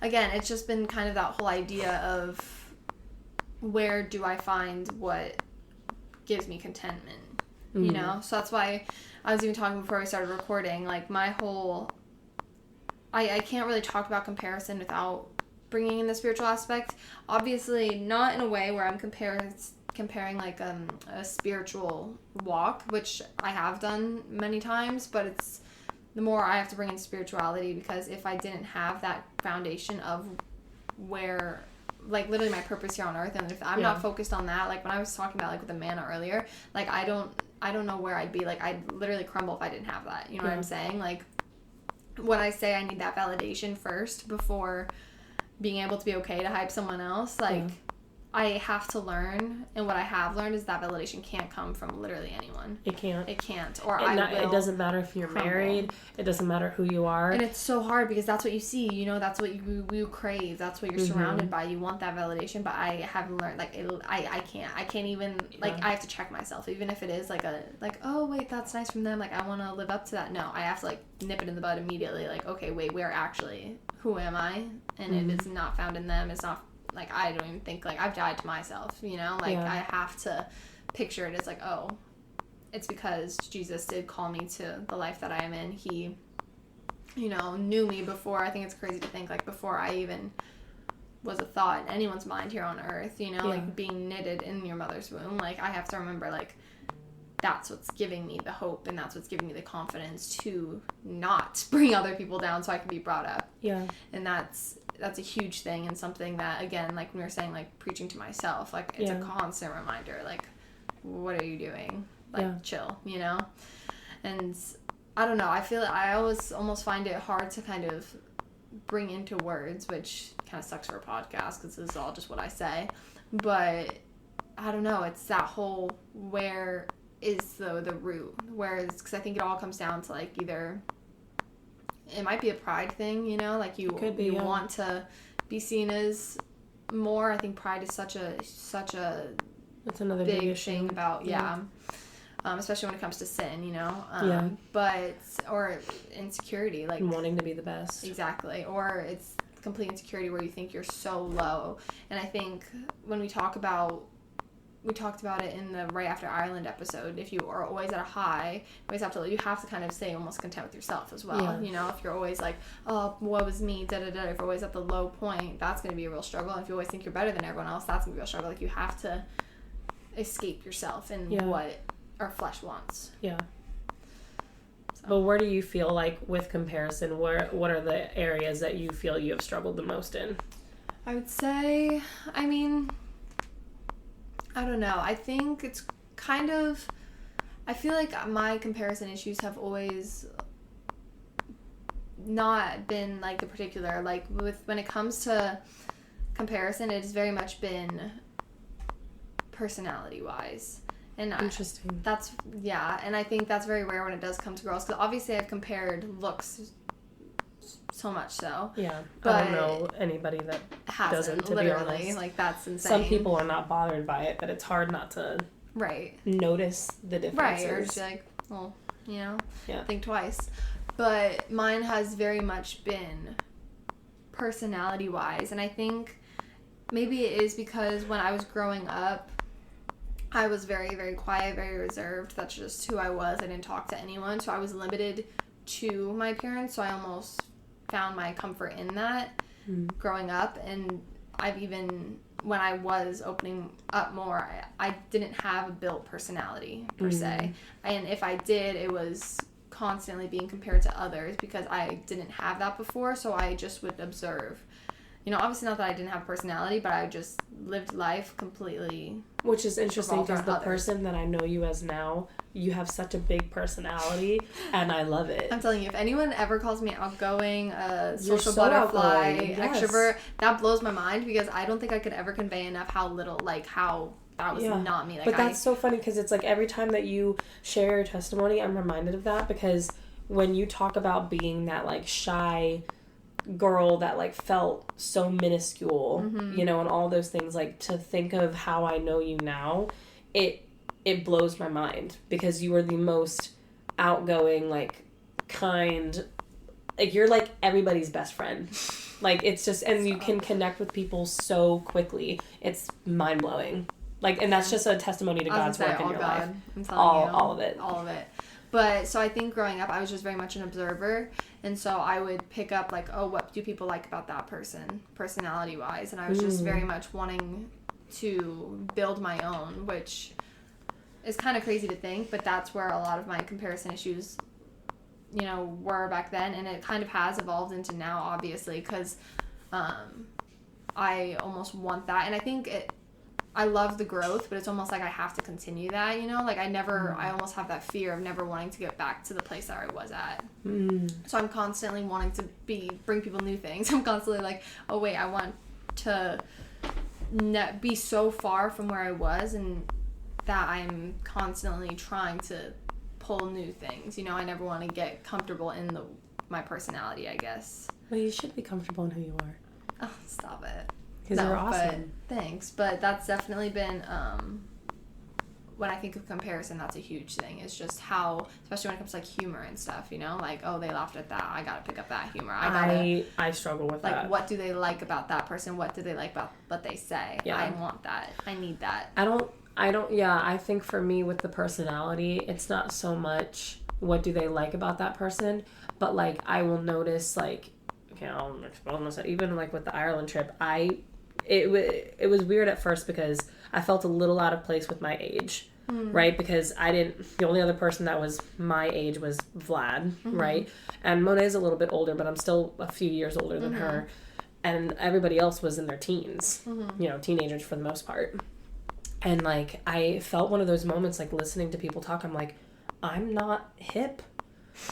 again, it's just been kind of that whole idea of where do I find what gives me contentment, you know? So that's why I was even talking before we started recording, like, my whole... I can't really talk about comparison without bringing in the spiritual aspect. Obviously, not in a way where I'm comparing like a spiritual walk, which I have done many times, but it's the more I have to bring in spirituality, because if I didn't have that foundation of where, like, literally my purpose here on earth, and if I'm not focused on that, like when I was talking about, like, with the manna earlier, like, I don't know where I'd be. Like, I'd literally crumble if I didn't have that. You know what I'm saying? Like, when I say I need that validation first before being able to be okay to hype someone else, like, I have to learn, and what I have learned is that validation can't come from literally anyone. It can't. It can't. Or it doesn't matter if you're married. It doesn't matter who you are. And it's so hard because that's what you see. You know, that's what you crave. That's what you're surrounded by. You want that validation, but I have learned, like, I can't even, like, I have to check myself. Even if it is, like, oh, wait, that's nice from them. Like, I want to live up to that. No, I have to, like, nip it in the bud immediately. Like, okay, wait, who am I? And it is not found in them. It's not... Like, I don't even think, like, I've died to myself, you know? Like, I have to picture it as, like, oh, it's because Jesus did call me to the life that I am in. He, you know, knew me before. I think it's crazy to think, like, before I even was a thought in anyone's mind here on earth, you know? Like, being knitted in your mother's womb. Like, I have to remember, like, that's what's giving me the hope, and that's what's giving me the confidence to not bring other people down so I can be brought up. Yeah. And that's a huge thing, and something that, again, like when we were saying, like, preaching to myself, like, it's a constant reminder, like, what are you doing? Like, chill, you know? And I don't know, I always almost find it hard to kind of bring into words, which kind of sucks for a podcast because this is all just what I say, but I don't know, it's that whole where is the root, whereas, because I think it all comes down to, like, either it might be a pride thing, you know, like, you want to be seen as more. I think pride is such a that's another big thing about especially when it comes to sin, you know, but or insecurity, like wanting to be the best, exactly, or it's complete insecurity where you think you're so low. And I think when we talked about it in the Right After Ireland episode, if you are always at a high, you have to kind of stay almost content with yourself as well. You know, if you're always like, oh, what was me, if you're always at the low point, that's going to be a real struggle. And if you always think you're better than everyone else, that's going to be a real struggle. Like, you have to escape yourself and what our flesh wants. Yeah. So. But where do you feel like with comparison, what are the areas that you feel you have struggled the most in? I would say, I mean, I don't know. I think it's kind of... I feel like my comparison issues have always not been, like, the particular... Like, when it comes to comparison, it's very much been personality-wise. And interesting. And I think that's very rare when it does come to girls. Because obviously I've compared looks so much so. Yeah, But I don't know anybody that doesn't, to literally, be honest. like, that's insane. Some people are not bothered by it, but it's hard not to right notice the differences. right, or just like, well, you know, Yeah. think twice. But mine has very much been personality wise, and I think maybe it is because when I was growing up, I was very, very quiet, very reserved. That's just who I was. I didn't talk to anyone, so I was limited to my parents, so I almost found my comfort in that growing up. And I've even, when I was opening up more, I didn't have a built personality per se, and if I did, it was constantly being compared to others because I didn't have that before, so I just would observe. You know, obviously not that I didn't have personality, but I just lived life completely. Which is interesting because the others. person that I know you as now, you have such a big personality, and I love it. I'm telling you, if anyone ever calls me outgoing, You're social so butterfly, outgoing. Yes. extrovert, that blows my mind because I don't think I could ever convey enough how little, like, how that was not me. Like, but that's so funny because it's like every time that you share your testimony, I'm reminded of that because when you talk about being that, like, shy girl that, like, felt so minuscule, you know, and all those things, like, to think of how I know you now, it blows my mind because you were the most outgoing, like, kind, like, you're like everybody's best friend. Like, it's just, and you can connect with people so quickly. It's mind-blowing. Like, and that's just a testimony to God's work in your life. I'm telling you. All of it. All of it. But, so I think growing up, I was just very much an observer. And so I would pick up, like, oh, what do people like about that person, personality-wise? And I was just very much wanting to build my own, which is kind of crazy to think, but that's where a lot of my comparison issues, you know, were back then. And it kind of has evolved into now, obviously, because I almost want that. And I think I love the growth, but it's almost like I have to continue that, you know? Like, I almost have that fear of never wanting to get back to the place that I was at. So I'm constantly wanting to bring people new things. I'm constantly like, oh, wait, I want to be so far from where I was, and that I'm constantly trying to pull new things. You know, I never want to get comfortable in my personality, I guess. Well, you should be comfortable in who you are. Oh, stop it. Because you're awesome. But thanks. But that's definitely been, when I think of comparison, that's a huge thing. It's just how, especially when it comes to, like, humor and stuff, you know? Like, oh, they laughed at that. I gotta pick up that humor. I struggle with that. Like, what do they like about that person? What do they like about what they say? Yeah. I want that. I need that. I think for me with the personality, it's not so much what do they like about that person, but, like, I will notice, like, okay, I'll expose myself, even, like, with the Ireland trip, it was weird at first because I felt a little out of place with my age, right? Because the only other person that was my age was Vlad, right? And Monet's a little bit older, but I'm still a few years older than her. And everybody else was in their teens, you know, teenagers for the most part. And, like, I felt one of those moments, like, listening to people talk, I'm like, I'm not hip.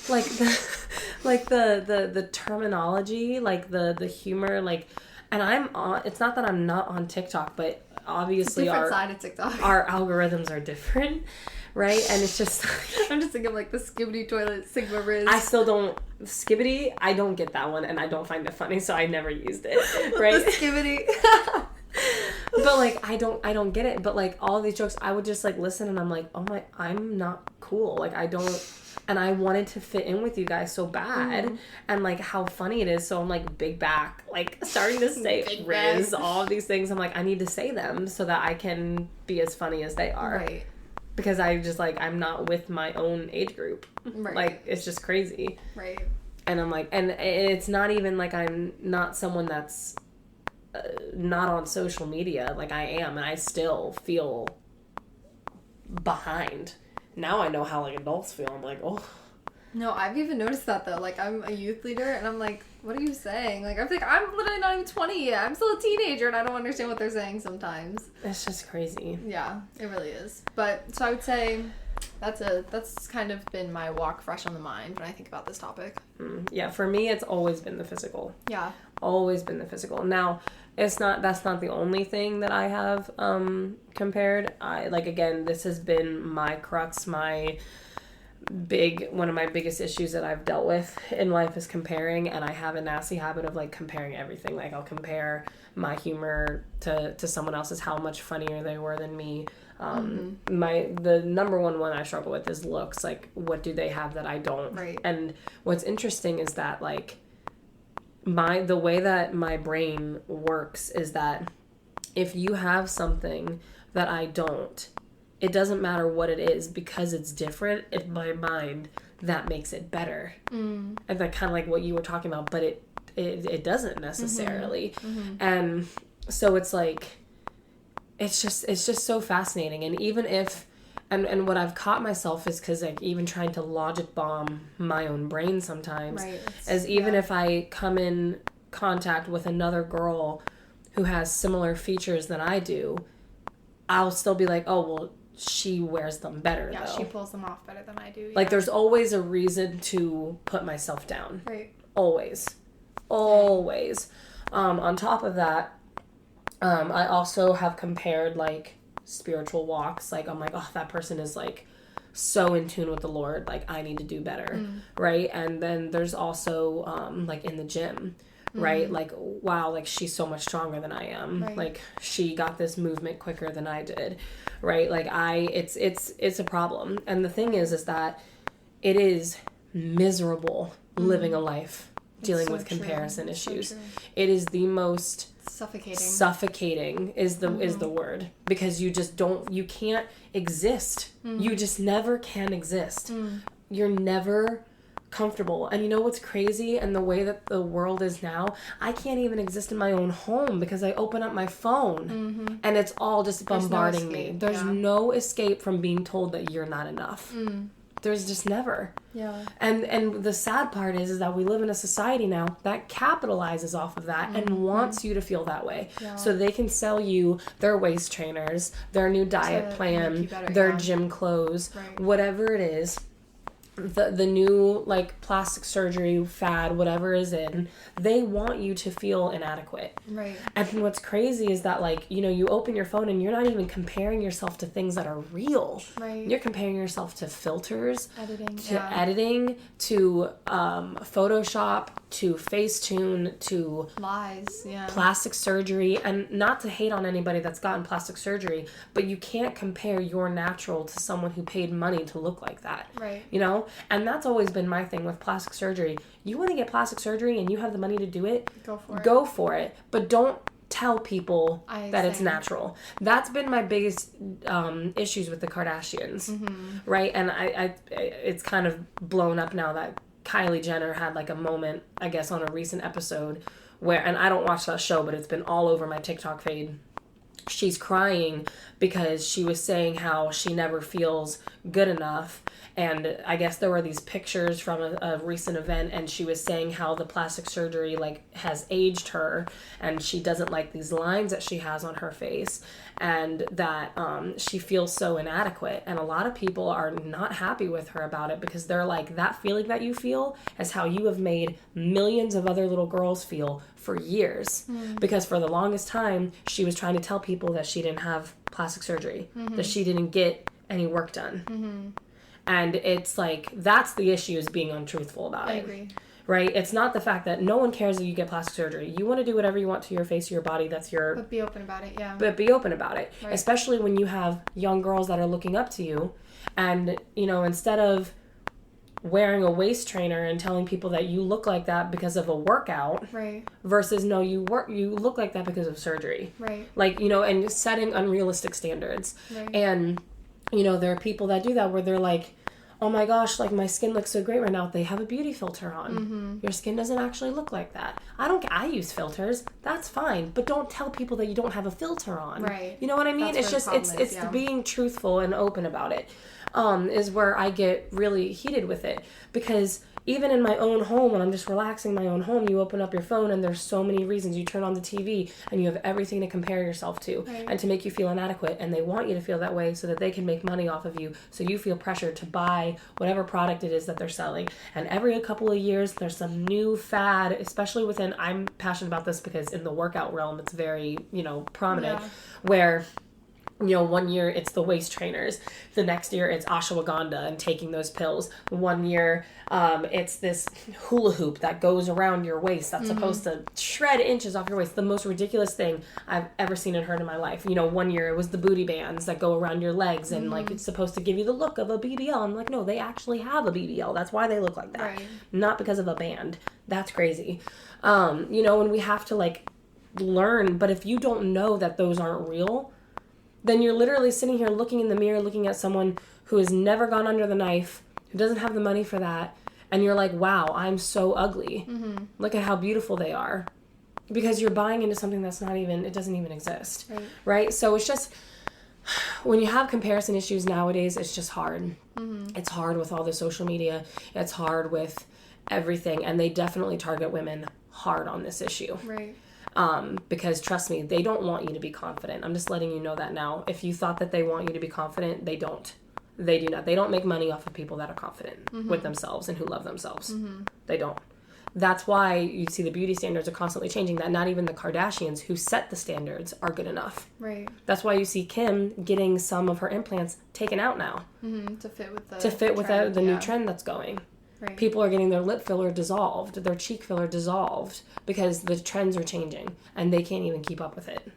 Like, the terminology, like, the humor, like, and it's not that I'm not on TikTok, but obviously side of TikTok. Our algorithms are different, right? And it's just, I'm just thinking of, like, the Skibidi Toilet Sigma Riz. I still don't, Skibidi, I don't get that one, and I don't find it funny, so I never used it, right? The Skibidi. But, like, I don't get it, but, like, all these jokes, I would just, like, listen, and I'm like, oh my, I'm not cool, like, I don't, and I wanted to fit in with you guys so bad, and, like, how funny it is, so I'm, like, big back, like, starting to say Riz, all of these things, I'm like, I need to say them so that I can be as funny as they are. Right. Because I just, like, I'm not with my own age group. Right. Like, it's just crazy. Right. And I'm like, and it's not even, like, I'm not someone that's not on social media. Like, I am, and I still feel behind. Now I know how, like, adults feel. I'm like, oh. No, I've even noticed that, though. Like, I'm a youth leader, and I'm like, what are you saying? Like, I'm literally not even 20 yet. I'm still a teenager, and I don't understand what they're saying sometimes. It's just crazy. Yeah, it really is. But, so I would say that's kind of been my walk fresh on the mind when I think about this topic. Yeah, for me, it's always been the physical. Yeah. Always been the physical. Now, that's not the only thing that I have compared. Again, this has been my crux, one of my biggest issues that I've dealt with in life is comparing, and I have a nasty habit of like comparing everything. Like I'll compare my humor to someone else's, how much funnier they were than me. The number one I struggle with is looks. Like, what do they have that I don't? Right. And what's interesting is that like the way that my brain works is that if you have something that I don't, it doesn't matter what it is, because it's different in my mind, that makes it better. And that kind of like what you were talking about, but it doesn't necessarily. And so it's like, it's just so fascinating. And even if, and what I've caught myself is, because like even trying to logic bomb my own brain sometimes, as even if I come in contact with another girl who has similar features than I do, I'll still be like, oh, well, she wears them better, though. She pulls them off better than I do. Like, there's always a reason to put myself down. Right. Always. On top of that, I also have compared, like, spiritual walks. Like, I'm like, oh, that person is, like, so in tune with the Lord. Like, I need to do better, right? And then there's also, like, in the gym, right? Like, wow, like, she's so much stronger than I am. Right. Like, she got this movement quicker than I did, right? Like, it's a problem. And the thing is that it is miserable living a life dealing with comparison issues. So it is the most suffocating is the word, because you can't exist. You just never can exist. You're never comfortable. And you know what's crazy? And the way that the world is now, I can't even exist in my own home because I open up my phone and it's all just bombarding me. There's no escape from being told that you're not enough. There's just never. Yeah. And the sad part is that we live in a society now that capitalizes off of that and wants you to feel that way. Yeah. So they can sell you their waist trainers, their new diet plan, their gym clothes, whatever it is. The new, like, plastic surgery fad, whatever is in, they want you to feel inadequate. Right. And what's crazy is that, like, you know, you open your phone and you're not even comparing yourself to things that are real. Right. You're comparing yourself to filters, editing, to Photoshop, to Facetune, to lies, plastic surgery. And not to hate on anybody that's gotten plastic surgery, but you can't compare your natural to someone who paid money to look like that. Right. You know? And that's always been my thing with plastic surgery. You want to get plastic surgery and you have the money to do it? Go for it. But don't tell people that it's natural. That's been my biggest issues with the Kardashians, right? And I it's kind of blown up now that Kylie Jenner had like a moment, I guess, on a recent episode where, and I don't watch that show, but it's been all over my TikTok feed. She's crying because she was saying how she never feels good enough. And I guess there were these pictures from a recent event, and she was saying how the plastic surgery, like, has aged her, and she doesn't like these lines that she has on her face, and that she feels so inadequate. And a lot of people are not happy with her about it, because they're like, that feeling that you feel is how you have made millions of other little girls feel for years. Because for the longest time, she was trying to tell people that she didn't have plastic surgery, that she didn't get any work done. And it's like, that's the issue, is being untruthful about it. I agree. Right? It's not the fact that no one cares that you get plastic surgery. You want to do whatever you want to your face or your body. That's your... But be open about it, But be open about it. Right. Especially when you have young girls that are looking up to you. And, you know, instead of wearing a waist trainer and telling people that you look like that because of a workout, versus no, you look like that because of surgery. Like, you know, and setting unrealistic standards. And, you know, there are people that do that where they're like, oh my gosh, like, my skin looks so great right now. They have a beauty filter on. Your skin doesn't actually look like that. I use filters. That's fine. But don't tell people that you don't have a filter on. You know what I mean? That's it's being truthful and open about it, is where I get really heated with it. Because even in my own home, when I'm just relaxing in my own home, you open up your phone and there's so many reasons. You turn on the TV and you have everything to compare yourself to and to make you feel inadequate. And they want you to feel that way so that they can make money off of you. So you feel pressured to buy whatever product it is that they're selling. And every couple of years, there's some new fad, especially within, I'm passionate about this because in the workout realm, it's very, you know, prominent, where You know, one year it's the waist trainers. The next year it's ashwagandha and taking those pills. One year it's this hula hoop that goes around your waist that's supposed to shred inches off your waist. The most ridiculous thing I've ever seen and heard in my life. You know, one year it was the booty bands that go around your legs and like it's supposed to give you the look of a BBL. I'm like, no, they actually have a BBL. That's why they look like that. Right. Not because of a band. That's crazy. You know, and we have to like learn. But if you don't know that those aren't real, then you're literally sitting here looking in the mirror, looking at someone who has never gone under the knife, who doesn't have the money for that, and you're like, wow, I'm so ugly. Look at how beautiful they are. Because you're buying into something that's not even, it doesn't even exist. Right? So it's just, when you have comparison issues nowadays, it's just hard. It's hard with all the social media. It's hard with everything. And they definitely target women hard on this issue. Right. Because trust me, they don't want you to be confident. I'm just letting you know that now. If you thought that they want you to be confident, they don't. They do not. They don't make money off of people that are confident with themselves and who love themselves. They don't. That's why you see the beauty standards are constantly changing, that not even the Kardashians who set the standards are good enough. Right. That's why you see Kim getting some of her implants taken out now. To fit with the the new trend that's going. Right. People are getting their lip filler dissolved, their cheek filler dissolved, because the trends are changing and they can't even keep up with it.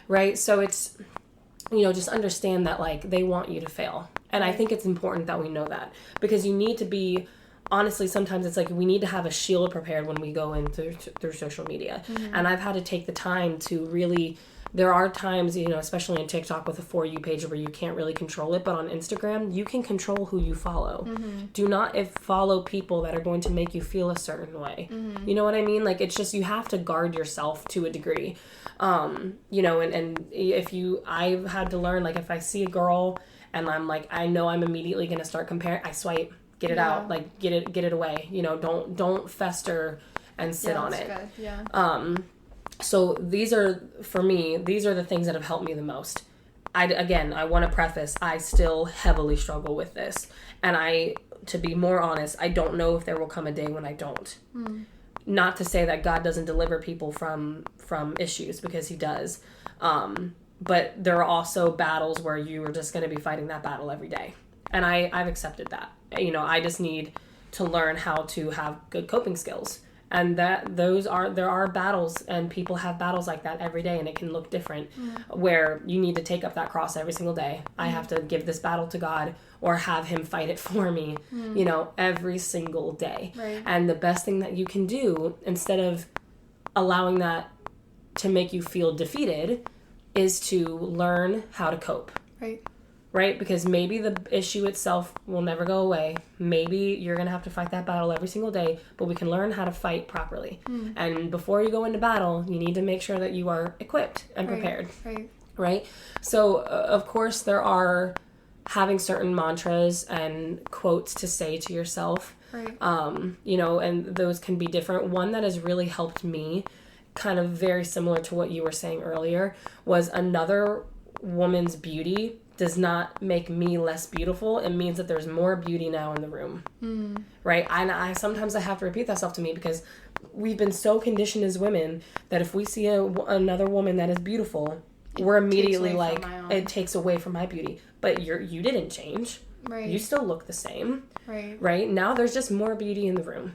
Right? So it's, you know, just understand that, like, they want you to fail. And I think it's important that we know that, because you need to be, honestly, sometimes it's like we need to have a shield prepared when we go in through social media. And I've had to take the time to really, there are times, you know, especially on TikTok with a For You page where you can't really control it, but on Instagram, you can control who you follow. Do not follow people that are going to make you feel a certain way. You know what I mean? Like, it's just, you have to guard yourself to a degree. You know, and if you, I've had to learn, like, if I see a girl and I'm like, I know I'm immediately going to start comparing, I swipe, get it out, like, get it away. You know, don't fester and sit on it. Good. Yeah. So these are, for me, these are the things that have helped me the most. I want to preface, I still heavily struggle with this. And to be more honest, I don't know if there will come a day when I don't. Not to say that God doesn't deliver people from issues, because he does. But there are also battles where you are just going to be fighting that battle every day. And I've accepted that. You know, I just need to learn how to have good coping skills. And there are battles, and people have battles like that every day, and it can look different, where you need to take up that cross every single day. I have to give this battle to God, or have him fight it for me, you know, every single day. Right. And the best thing that you can do, instead of allowing that to make you feel defeated, is to learn how to cope. Right? Because maybe the issue itself will never go away. Maybe you're going to have to fight that battle every single day, but we can learn how to fight properly. And before you go into battle, you need to make sure that you are equipped and prepared. Right? So, of course, there are having certain mantras and quotes to say to yourself. You know, and those can be different. One that has really helped me, kind of very similar to what you were saying earlier, was another woman's beauty does not make me less beautiful. It means that there's more beauty now in the room. Right? I sometimes I have to repeat that stuff to me, because we've been so conditioned as women that if we see another woman that is beautiful, we're immediately like, it takes away from my beauty. But you didn't change. You still look the same. Right? Now there's just more beauty in the room.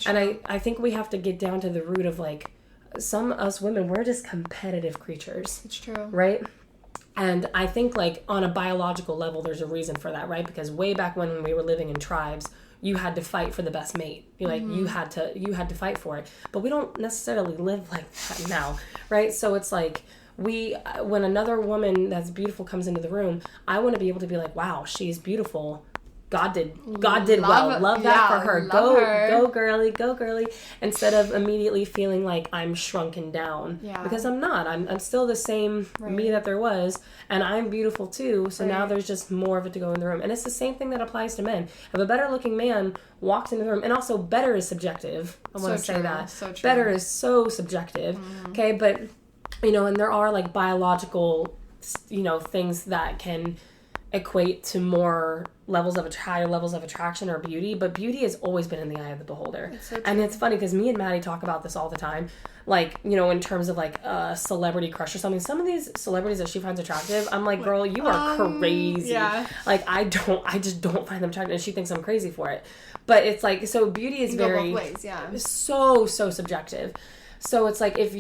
And I think we have to get down to the root of, like, us women, we're just competitive creatures. It's true. Right? And I think, like, on a biological level, there's a reason for that, right? Because way back when we were living in tribes, you had to fight for the best mate. You had to fight for it. But we don't necessarily live like that now, right? So it's like, when another woman that's beautiful comes into the room, I want to be able to be like, wow, she's beautiful. God did well. Love that for her. Go girly. Instead of immediately feeling like I'm shrunken down. Because I'm not. I'm still the same me that there was, and I'm beautiful too. So now there's just more of it to go in the room. And it's the same thing that applies to men. If a better looking man walks into the room, and also better is subjective. I want to say that. So true. Better is so subjective. Okay, but you know, and there are, like, biological, you know, things that can equate to more higher levels of attraction or beauty, but beauty has always been in the eye of the beholder. It's so true. And it's funny because me and Maddie talk about this all the time, like, you know, in terms of like a celebrity crush or something. Some of these celebrities that she finds attractive, I'm like, girl, you are crazy. Yeah. Like, I just don't find them attractive, and she thinks I'm crazy for it. But it's like, so beauty is very, both ways, yeah. so subjective. So it's like, if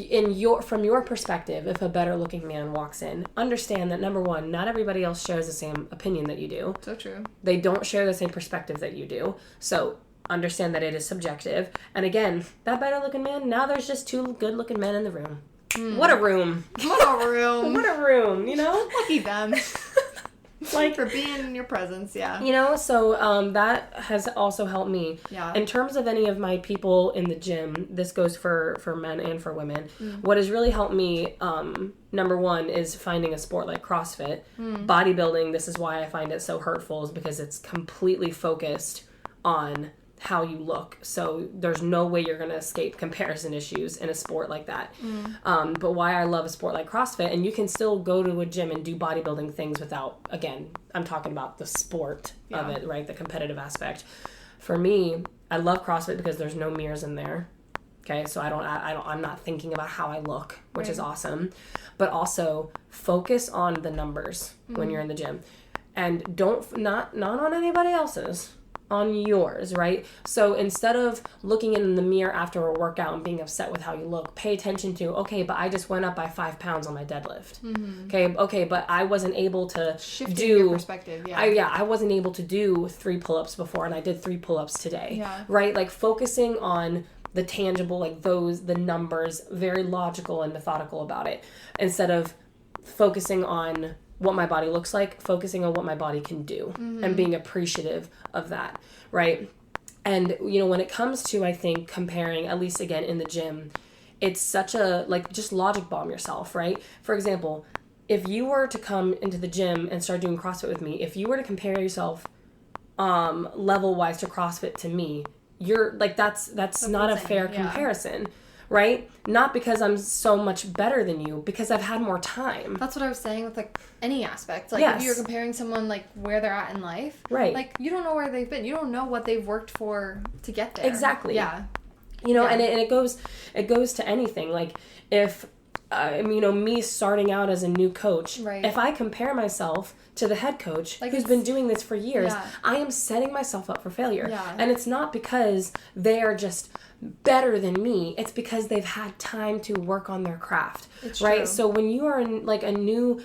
from your perspective, if a better looking man walks in, understand that, number one, not everybody else shares the same opinion that you do. So true. They don't share the same perspective that you do. So understand that it is subjective. And again, that better looking man, now there's just two good looking men in the room. What a room. What a room. What a room, you know? Lucky them. Like, for being in your presence, yeah. You know, so that has also helped me. Yeah. In terms of any of my people in the gym, this goes for men and for women. What has really helped me, number one, is finding a sport like CrossFit. Bodybuilding, this is why I find it so hurtful, is because it's completely focused on how you look. So there's no way you're going to escape comparison issues in a sport like that. But why I love a sport like CrossFit, and you can still go to a gym and do bodybuilding things without, again, I'm talking about the sport of it, right? The competitive aspect. For me, I love CrossFit because there's no mirrors in there. Okay, so I'm not thinking about how I look, which is awesome. But also focus on the numbers when you're in the gym, and not on anybody else's, on yours, right? So instead of looking in the mirror after a workout and being upset with how you look, pay attention to, okay, but I just went up by 5 pounds on my deadlift. Okay, but I wasn't able to Shifting your perspective, I wasn't able to do 3 pull-ups before, and I did 3 pull-ups today, right? Like, focusing on the tangible, like the numbers, very logical and methodical about it, instead of focusing on what my body looks like, focusing on what my body can do, and being appreciative of that, right? And, you know, when it comes to, I think, comparing, at least again in the gym, it's such a, like, just logic bomb yourself, right? For example, if you were to come into the gym and start doing CrossFit with me, if you were to compare yourself level-wise to CrossFit to me, you're, like, that's not a fair comparison. Right? Not because I'm so much better than you, because I've had more time. That's what I was saying with, like, any aspect. Like, if you're comparing someone, like, where they're at in life. Right. Like, you don't know where they've been. You don't know what they've worked for to get there. Exactly. Yeah. You know, and it goes to anything. Like, if, you know, me starting out as a new coach, if I compare myself to the head coach, like, who's been doing this for years, I am setting myself up for failure. Yeah. And it's not because they are just better than me, it's because they've had time to work on their craft. It's right? True. So when you are like a new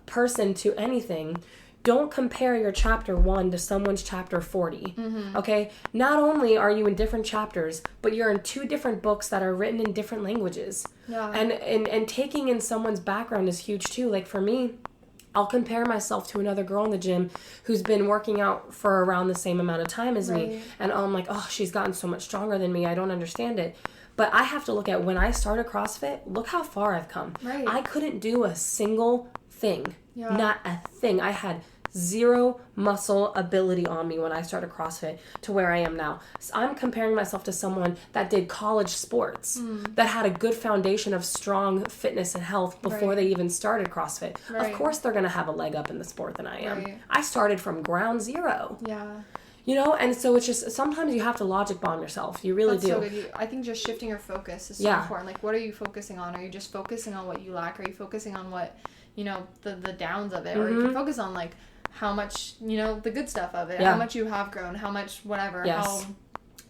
person to anything, don't compare your chapter 1 to someone's chapter 40. Okay? Not only are you in different chapters, but you're in 2 different books that are written in different languages. Yeah. And taking in someone's background is huge too. Like, for me, I'll compare myself to another girl in the gym who's been working out for around the same amount of time as me. And I'm like, oh, she's gotten so much stronger than me. I don't understand it. But I have to look at, when I started CrossFit, look how far I've come. Right. I couldn't do a single thing. Yeah. Not a thing. I had 0 muscle ability on me when I started CrossFit to where I am now. So I'm comparing myself to someone that did college sports, that had a good foundation of strong fitness and health before they even started CrossFit. Of course they're going to have a leg up in the sport than I am. I started from ground zero. Yeah. You know, and so it's just, sometimes you have to logic bomb yourself. You really do. So good. I think just shifting your focus is so important. Like, what are you focusing on? Are you just focusing on what you lack? Are you focusing on what, you know, the downs of it? Or you can focus on, like, how much, you know, the good stuff of it, how much you have grown, how much whatever, how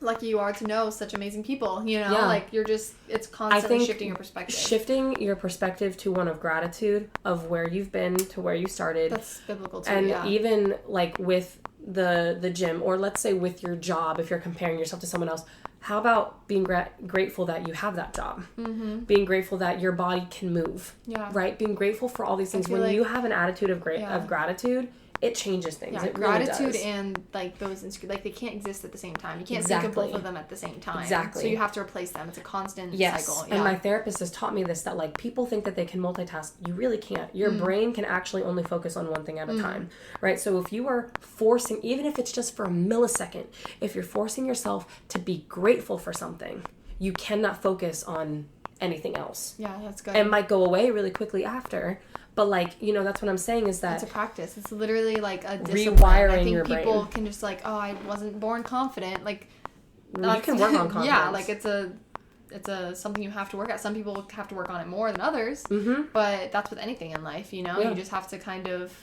lucky you are to know such amazing people, you know, like, you're just, it's constantly shifting your perspective. Shifting your perspective to one of gratitude, of where you've been to where you started. That's biblical too, and even, like, with the gym, or let's say with your job, if you're comparing yourself to someone else, how about being grateful that you have that job? Being grateful that your body can move, right? Being grateful for all these things. When you have an attitude of gratitude, it changes things. Yeah, it gratitude really does. And, like, those like, they can't exist at the same time. You can't think of both of them at the same time. Exactly. So you have to replace them. It's a constant cycle. And my therapist has taught me this, that, like, people think that they can multitask. You really can't. Your brain can actually only focus on one thing at a time, right? So if you are forcing, even if it's just for a millisecond, if you're forcing yourself to be grateful for something, you cannot focus on anything else. Yeah, that's good. It might go away really quickly after, But like, you know, that's what I'm saying is that it's a practice. It's literally like a discipline. rewiring I think your people brain. can just like, oh, I wasn't born confident. Like, You can work on confidence. Yeah, like it's a something you have to work at. Some people have to work on it more than others. Mm-hmm. But that's with anything in life, you know. Yeah. You just have to kind of.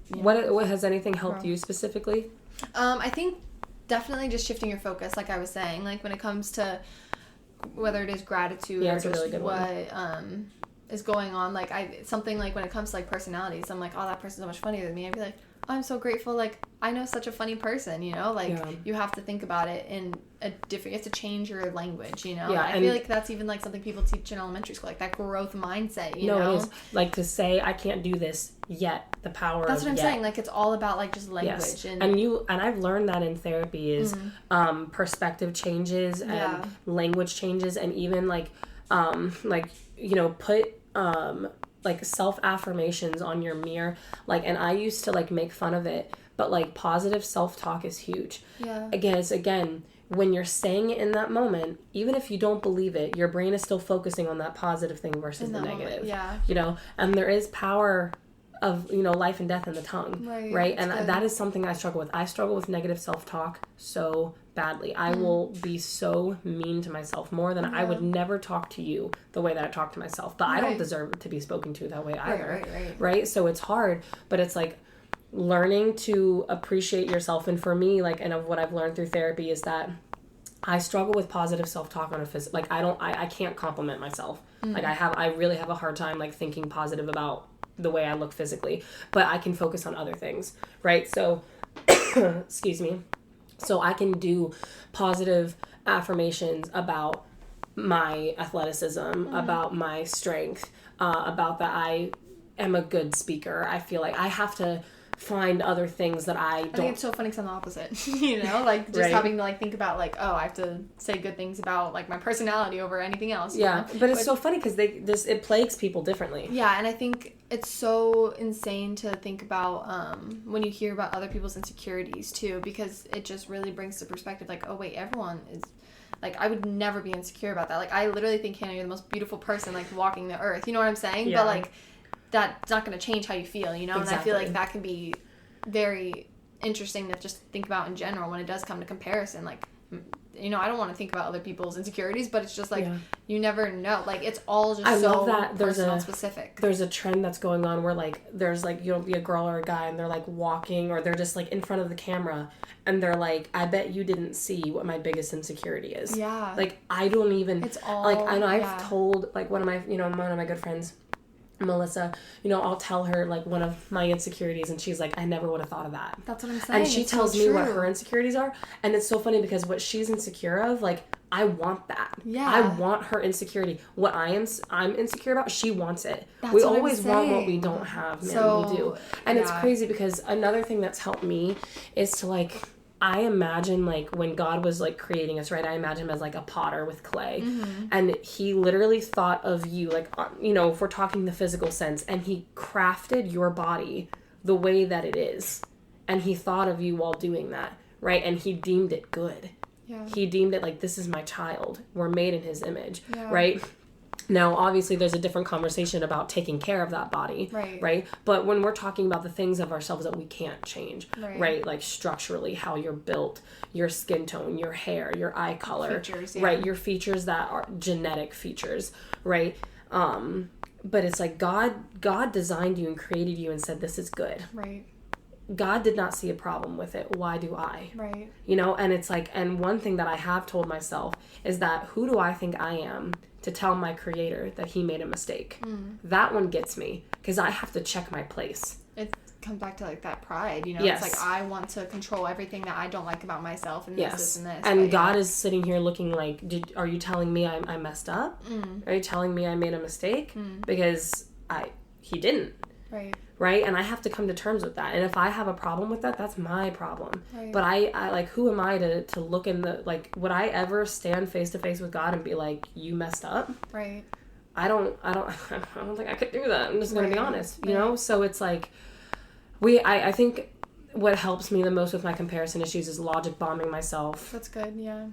What has anything helped you specifically? I think definitely just shifting your focus, like I was saying, like when it comes to whether it is gratitude or just really what is going on. Like something like when it comes to like personalities, I'm like, oh, that person's so much funnier than me. I'd be like, oh, I'm so grateful. Like I know such a funny person, you know. Like you have to think about it in a different. You have to change your language, you know. Yeah, I feel like that's even like something people teach in elementary school, like that growth mindset. You know, it is like to say I can't do this yet. The power. That's what I'm yet. saying. Like it's all about like just language. Yes. And I've learned that in therapy is perspective changes and language changes, and even like you know, put like self-affirmations on your mirror, like, and I used to like make fun of it, but like positive self-talk is huge. Again, when you're saying it in that moment, even if you don't believe it, your brain is still focusing on that positive thing versus the negative. You know, and there is power of, you know, life and death in the tongue, right? And that is something I struggle with. I struggle with negative self-talk so badly. I will be so mean to myself, more than I would never talk to you the way that I talk to myself. But I don't deserve to be spoken to that way either, right? So it's hard, but it's like learning to appreciate yourself. And for me, like, and of what I've learned through therapy is that I struggle with positive self-talk on a physical, like I can't compliment myself. Like I really have a hard time like thinking positive about the way I look physically, but I can focus on other things, right? So excuse me. So I can do positive affirmations about my athleticism, about my strength, about that I am a good speaker. I feel like I have to find other things that I don't. I think it's so funny because I'm the opposite, you know, like just having to like think about like, oh, I have to say good things about like my personality over anything else. You know? But it's so funny because it plagues people differently. Yeah, and I think it's so insane to think about when you hear about other people's insecurities too, because it just really brings to perspective like, oh wait, everyone is. Like, I would never be insecure about that. Like, I literally think, Hannah, you're the most beautiful person, like, walking the earth. You know what I'm saying? Yeah. But, like, that's not going to change how you feel, you know? Exactly. And I feel like that can be very interesting to just think about in general when it does come to comparison. Like, you know, I don't want to think about other people's insecurities, but it's just, like, you never know. Like, it's all just personal and specific. There's a trend that's going on where, like, there's, like, you'll be a girl or a guy, and they're, like, walking, or they're just, like, in front of the camera, and they're like, I bet you didn't see what my biggest insecurity is. Yeah. Like, I don't even... It's all... Like, I know I've told, like, one of my good friends, Melissa, you know, I'll tell her, like, one of my insecurities, and she's like, I never would have thought of that. That's what I'm saying. And she tells me what her insecurities are, and it's so funny because what she's insecure of, like, I want that. Yeah. I want her insecurity. What I'm insecure about, she wants it. That's we what always I'm saying. Want what we don't have, man. So, we do. And it's crazy because another thing that's helped me is to, like, I imagine, like, when God was, like, creating us, right, I imagine him as, like, a potter with clay. Mm-hmm. And he literally thought of you, like, you know, if we're talking the physical sense, and he crafted your body the way that it is. And he thought of you while doing that, right? And he deemed it good. Yeah. He deemed it like, this is my child. We're made in his image, right? Now, obviously, there's a different conversation about taking care of that body, right? But when we're talking about the things of ourselves that we can't change, right? Like structurally, how you're built, your skin tone, your hair, your eye color, features, right? Your features that are genetic features, right? But it's like God designed you and created you and said, this is good. Right. God did not see a problem with it. Why do I? Right. You know, and it's like, and one thing that I have told myself is that who do I think I am to tell my creator that he made a mistake? That one gets me because I have to check my place. It comes back to like that pride, you know? Yes. It's like I want to control everything that I don't like about myself and this and this. And God is sitting here looking like, are you telling me I messed up? Are you telling me I made a mistake? Because he didn't. Right? And I have to come to terms with that. And if I have a problem with that, that's my problem. Right. But I like, who am I to look in the, like, would I ever stand face to face with God and be like, you messed up? Right. I don't think I could do that. I'm just going to be honest, you know? So it's like, I think what helps me the most with my comparison issues is logic bombing myself. That's good, yeah.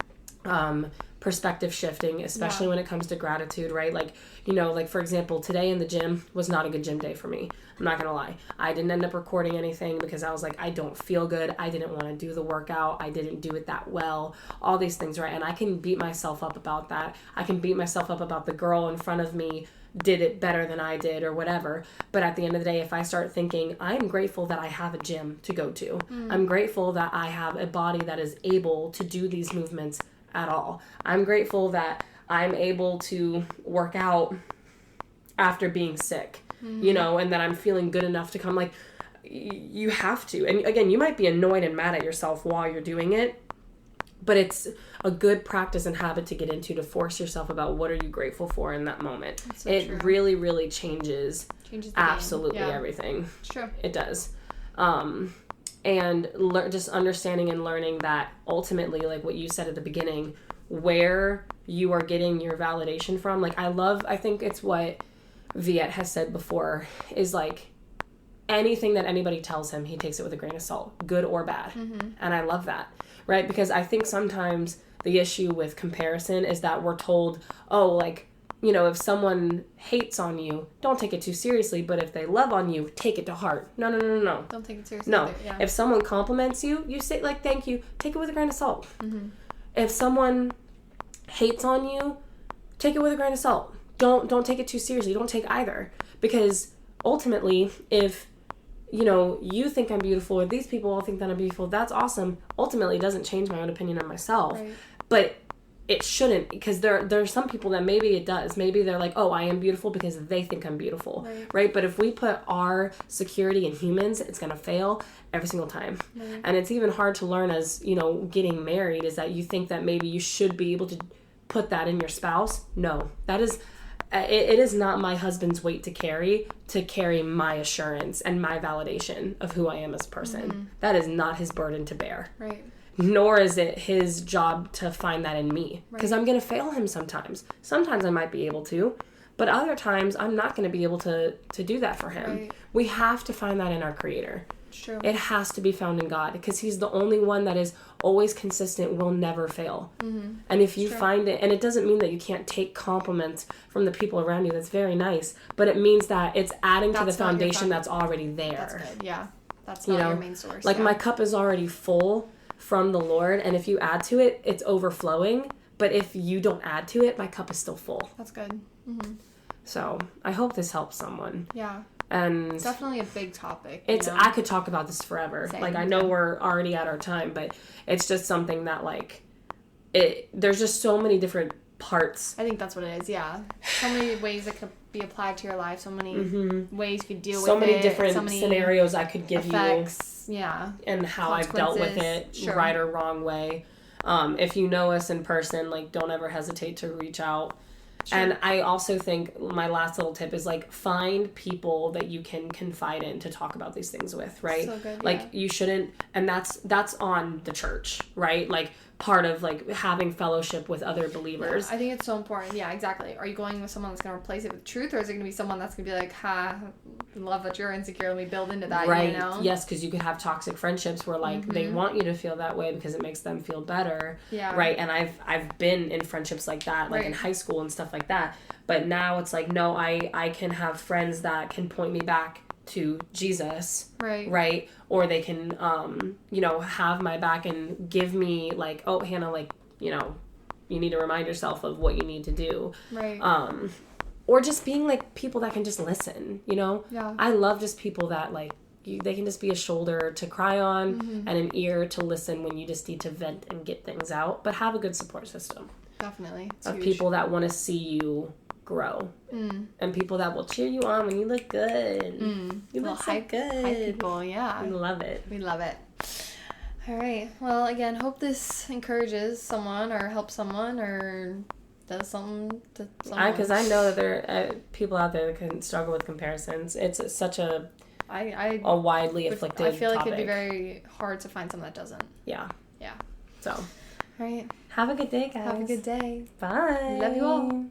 perspective shifting, especially when it comes to gratitude, right? Like, you know, like for example, today in the gym was not a good gym day for me. I'm not gonna lie. I didn't end up recording anything because I was like, I don't feel good. I didn't want to do the workout. I didn't do it that well. All these things, right? And I can beat myself up about that. I can beat myself up about the girl in front of me did it better than I did or whatever. But at the end of the day, if I start thinking, I'm grateful that I have a gym to go to. I'm grateful that I have a body that is able to do these movements at all. I'm grateful that I'm able to work out after being sick, you know, and that I'm feeling good enough to come. Like, you have to. And again, you might be annoyed and mad at yourself while you're doing it, but it's a good practice and habit to get into, to force yourself about what are you grateful for in that moment. So it true. Really, really changes absolutely everything. It's true. It does. And just understanding and learning that ultimately, like what you said at the beginning, where you are getting your validation from. Like, I think it's what Viet has said before, is like, anything that anybody tells him, he takes it with a grain of salt, good or bad. And I love that, right? Because I think sometimes the issue with comparison is that we're told, oh, like, you know, if someone hates on you, don't take it too seriously. But if they love on you, take it to heart. No. Don't take it seriously. No. Either, yeah. If someone compliments you, you say, like, thank you. Take it with a grain of salt. If someone hates on you, take it with a grain of salt. Don't take it too seriously. Don't take either. Because ultimately, if, you know, you think I'm beautiful, or these people all think that I'm beautiful, that's awesome. Ultimately, it doesn't change my own opinion of myself. Right. But it shouldn't, because there are some people that maybe it does. Maybe they're like, oh, I am beautiful because they think I'm beautiful, right? But if we put our security in humans, it's going to fail every single time. Right. And it's even hard to learn as, you know, getting married, is that you think that maybe you should be able to put that in your spouse. No, that is, it is not my husband's weight to carry my assurance and my validation of who I am as a person. That is not his burden to bear. Right. Nor is it his job to find that in me, because I'm going to fail him sometimes. Sometimes I might be able to, but other times I'm not going to be able to do that for him. Right. We have to find that in our Creator. True. It has to be found in God, because he's the only one that is always consistent, will never fail. And if you find it, and it doesn't mean that you can't take compliments from the people around you, that's very nice, but it means that it's adding to the foundation that's already there. That's good. Yeah. That's not your main source. Like, my cup is already full from the Lord, and if you add to it, it's overflowing. But if you don't add to it, my cup is still full. That's good. So I hope this helps someone. Yeah. And it's definitely a big topic. It's, I could talk about this forever. Same, like, I know we're already at our time, but it's just something that, like, there's just so many different parts. I think that's what it is. Yeah. So many ways it could be applied to your life. So many ways you could deal with it. So many different scenarios I could give effects. Yeah. And how I've dealt with it, right or wrong way. If you know us in person, like, don't ever hesitate to reach out. Sure. And I also think my last little tip is, like, find people that you can confide in to talk about these things with, right? So good, like, you shouldn't, and that's on the church, right? Like, part of, like, having fellowship with other believers. Yeah, I think it's so important. Yeah, exactly. Are you going with someone that's going to replace it with truth, or is it going to be someone that's going to be like, love that you're insecure, let me build into that, right. You know? Yes, because you could have toxic friendships where, like, they want you to feel that way because it makes them feel better. Yeah. Right? And I've been in friendships like that, like in high school and stuff like that. But now it's like, no, I can have friends that can point me back to Jesus, right? Or they can, you know, have my back and give me, like, oh, Hannah, like, you know, you need to remind yourself of what you need to do, right? Or just being, like, people that can just listen, you know? Yeah. I love just people that, like, they can just be a shoulder to cry on and an ear to listen when you just need to vent and get things out, but have a good support system. Definitely. It's of huge. People that want to see you grow, and people that will cheer you on when you look good. You look so good. Hype people, yeah. We love it. We love it. All right. Well, again, hope this encourages someone or helps someone or does something to someone. Because I know that there are people out there that can struggle with comparisons. It's such a widely afflicted I feel like topic. it'd be very hard to find someone that doesn't. Yeah. Yeah. So. All right. Have a good day, guys. Have a good day. Bye. Love you all.